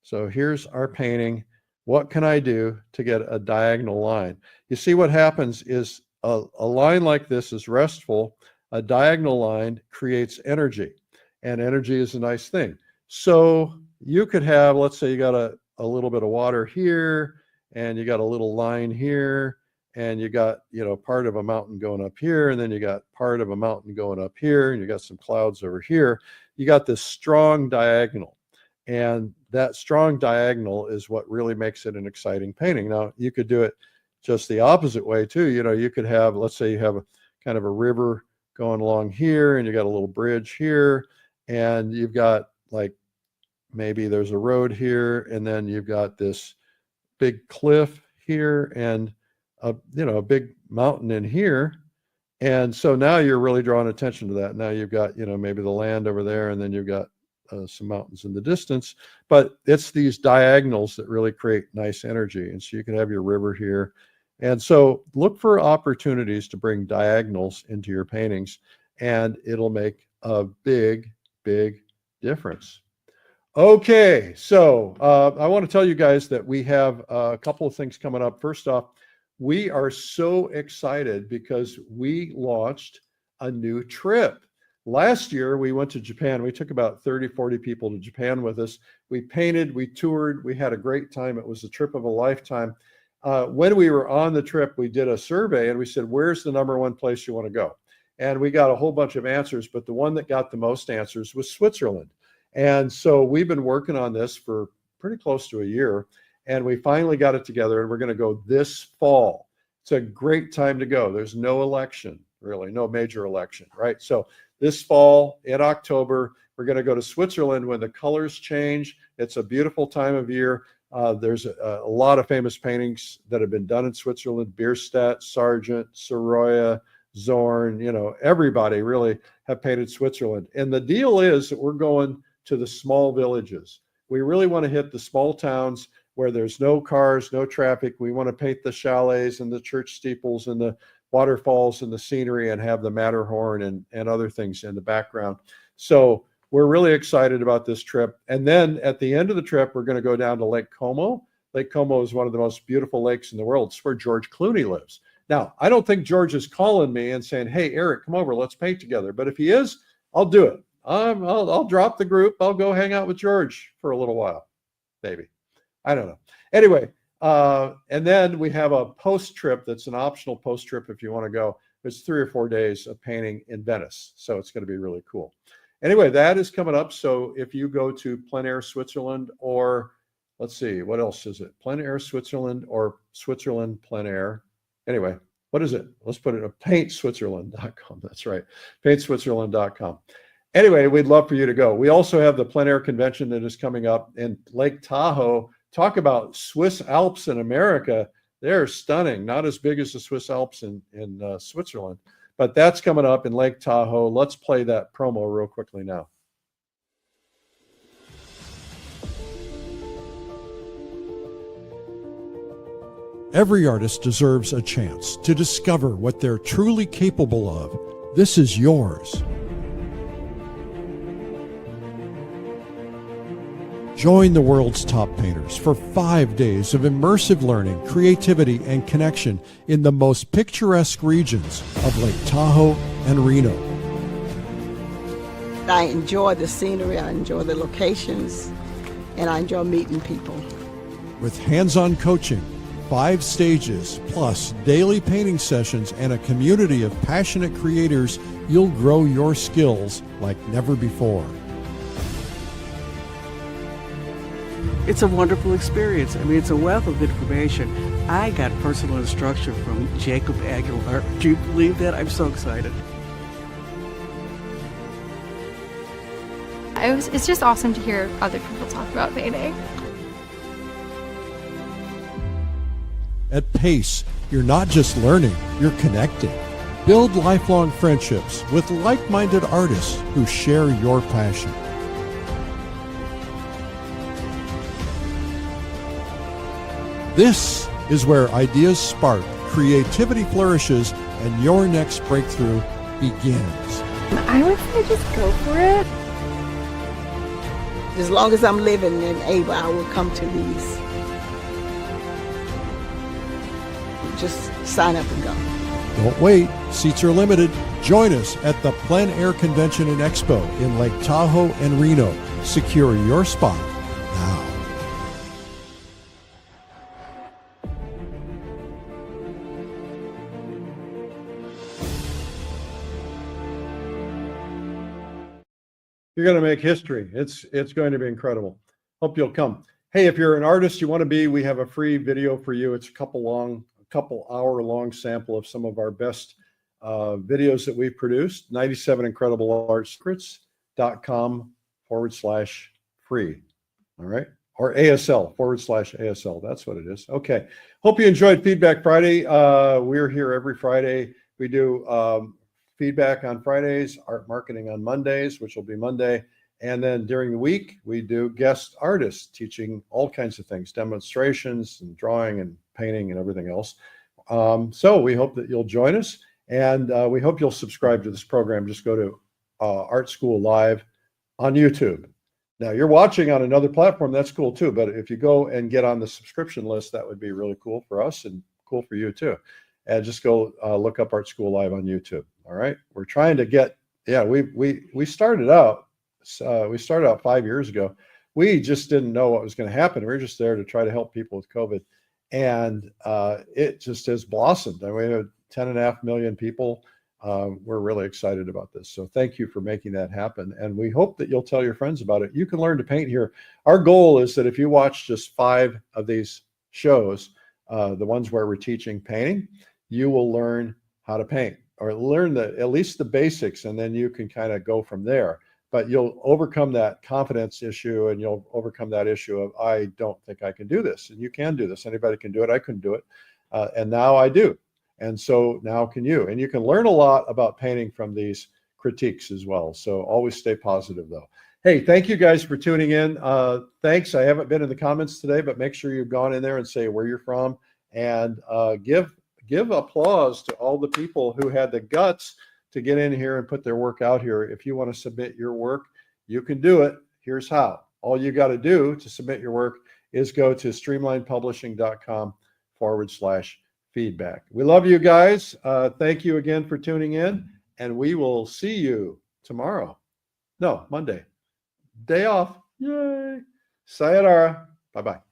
so here's our painting. What can I do to get a diagonal line? You see, what happens is a line like this is restful. A diagonal line creates energy, and energy is a nice thing. So you could have, let's say you got a little bit of water here, and you got a little line here, and you got, part of a mountain going up here, and then you got part of a mountain going up here, and you got some clouds over here. You got this strong diagonal, and that strong diagonal is what really makes it an exciting painting. Now, you could do it just the opposite way too. You could have, let's say you have a kind of a river going along here, and you got a little bridge here, and you've got, like, maybe there's a road here, and then you've got this big cliff here, and a big mountain in here. And so now you're really drawing attention to that. Now you've got, maybe the land over there, and then you've got some mountains in the distance. But it's these diagonals that really create nice energy. And so you can have your river here. And so look for opportunities to bring diagonals into your paintings, and it'll make a big, big difference. Okay, so I want to tell you guys that we have a couple of things coming up. First off, we are so excited because we launched a new trip. Last year, we went to Japan. We took about 30, 40 people to Japan with us. We painted, we toured, we had a great time. It was the trip of a lifetime. When we were on the trip, we did a survey, and we said, where's the #1 place you want to go? And we got a whole bunch of answers, but the one that got the most answers was Switzerland. And so we've been working on this for pretty close to a year, and we finally got it together, and we're going to go this fall. It's a great time to go. There's no election, really, no major election, right? So this fall in October, we're going to go to Switzerland when the colors change. It's a beautiful time of year. There's a lot of famous paintings that have been done in Switzerland: Bierstadt, Sargent, Sorolla, Zorn, everybody really have painted Switzerland. And the deal is that we're going to the small villages. We really want to hit the small towns where there's no cars, no traffic. We want to paint the chalets and the church steeples and the waterfalls and the scenery, and have the Matterhorn and other things in the background. So we're really excited about this trip. And then at the end of the trip, we're going to go down to Lake Como. Lake Como is one of the most beautiful lakes in the world. It's where George Clooney lives. Now, I don't think George is calling me and saying, hey, Eric, come over, let's paint together. But if he is, I'll do it. I'll drop the group. I'll go hang out with George for a little while, maybe. I don't know. Anyway, and then we have a post trip that's an optional post trip if you want to go. It's 3 or 4 days of painting in Venice. So it's going to be really cool. Anyway, that is coming up. So if you go to Plein Air Switzerland or let's see, what else is it? Plein Air Switzerland or Switzerland Plein Air. Anyway, what is it? Let's put it at paintswitzerland.com. That's right, paintswitzerland.com. Anyway, we'd love for you to go. We also have the Plein Air Convention that is coming up in Lake Tahoe. Talk about Swiss Alps in America. They're stunning, not as big as the Swiss Alps in Switzerland, but that's coming up in Lake Tahoe. Let's play that promo real quickly now. Every artist deserves a chance to discover what they're truly capable of. This is yours. Join the world's top painters for 5 days of immersive learning, creativity, and connection in the most picturesque regions of Lake Tahoe and Reno. I enjoy the scenery, I enjoy the locations, and I enjoy meeting people. With hands-on coaching, 5 stages, plus daily painting sessions and a community of passionate creators, you'll grow your skills like never before. It's a wonderful experience. I mean, it's a wealth of information. I got personal instruction from 𝗙𝗵𝗴𝗆. Do you believe that? I'm so excited. It's just awesome to hear other people talk about painting. At PACE, you're not just learning, you're connecting. Build lifelong friendships with like-minded artists who share your passion. This is where ideas spark, creativity flourishes, and your next breakthrough begins. I would say just go for it. As long as I'm living and able, I will come to these. Just sign up and go. Don't wait, seats are limited. Join us at the Plein Air Convention and Expo in Lake Tahoe and Reno. Secure your spot now. You're going to make history. It's going to be incredible. Hope you'll come. Hey, if you're an artist you want to be, we have a free video for you. It's a couple hour long sample of some of our best videos that we've produced. 97 Incredible Art Secrets.com/free. All right. Or ASL /ASL. That's what it is. Okay. Hope you enjoyed Feedback Friday. We're here every Friday. We do feedback on Fridays, art marketing on Mondays, which will be Monday. And then during the week, we do guest artists teaching all kinds of things, demonstrations and drawing and painting and everything else. So we hope that you'll join us, and we hope you'll subscribe to this program. Just go to Art School Live on YouTube. Now, you're watching on another platform, that's cool too, but if you go and get on the subscription list, that would be really cool for us and cool for you too. And just go look up Art School Live on YouTube. All right, we're trying to get, we started out 5 years ago. We just didn't know what was going to happen. We were just there to try to help people with COVID, and it just has blossomed. And we have 10.5 million people. We're really excited about this. So thank you for making that happen. And we hope that you'll tell your friends about it. You can learn to paint here. Our goal is that if you watch just 5 of these shows, the ones where we're teaching painting, you will learn how to paint, or learn at least the basics, and then you can kind of go from there. But you'll overcome that confidence issue, and you'll overcome that issue of, I don't think I can do this. And you can do this. Anybody can do it. I couldn't do it. And now I do. And so now can you. And you can learn a lot about painting from these critiques as well. So always stay positive, though. Hey, thank you guys for tuning in. Thanks. I haven't been in the comments today, but make sure you've gone in there and say where you're from, and give applause to all the people who had the guts to get in here and put their work out here. If you want to submit your work, you can do it. Here's how. All you got to do to submit your work is go to streamlinepublishing.com/feedback. We love you guys. Thank you again for tuning in, and we will see you tomorrow. No, Monday. Day off. Yay. Sayonara. Bye-bye.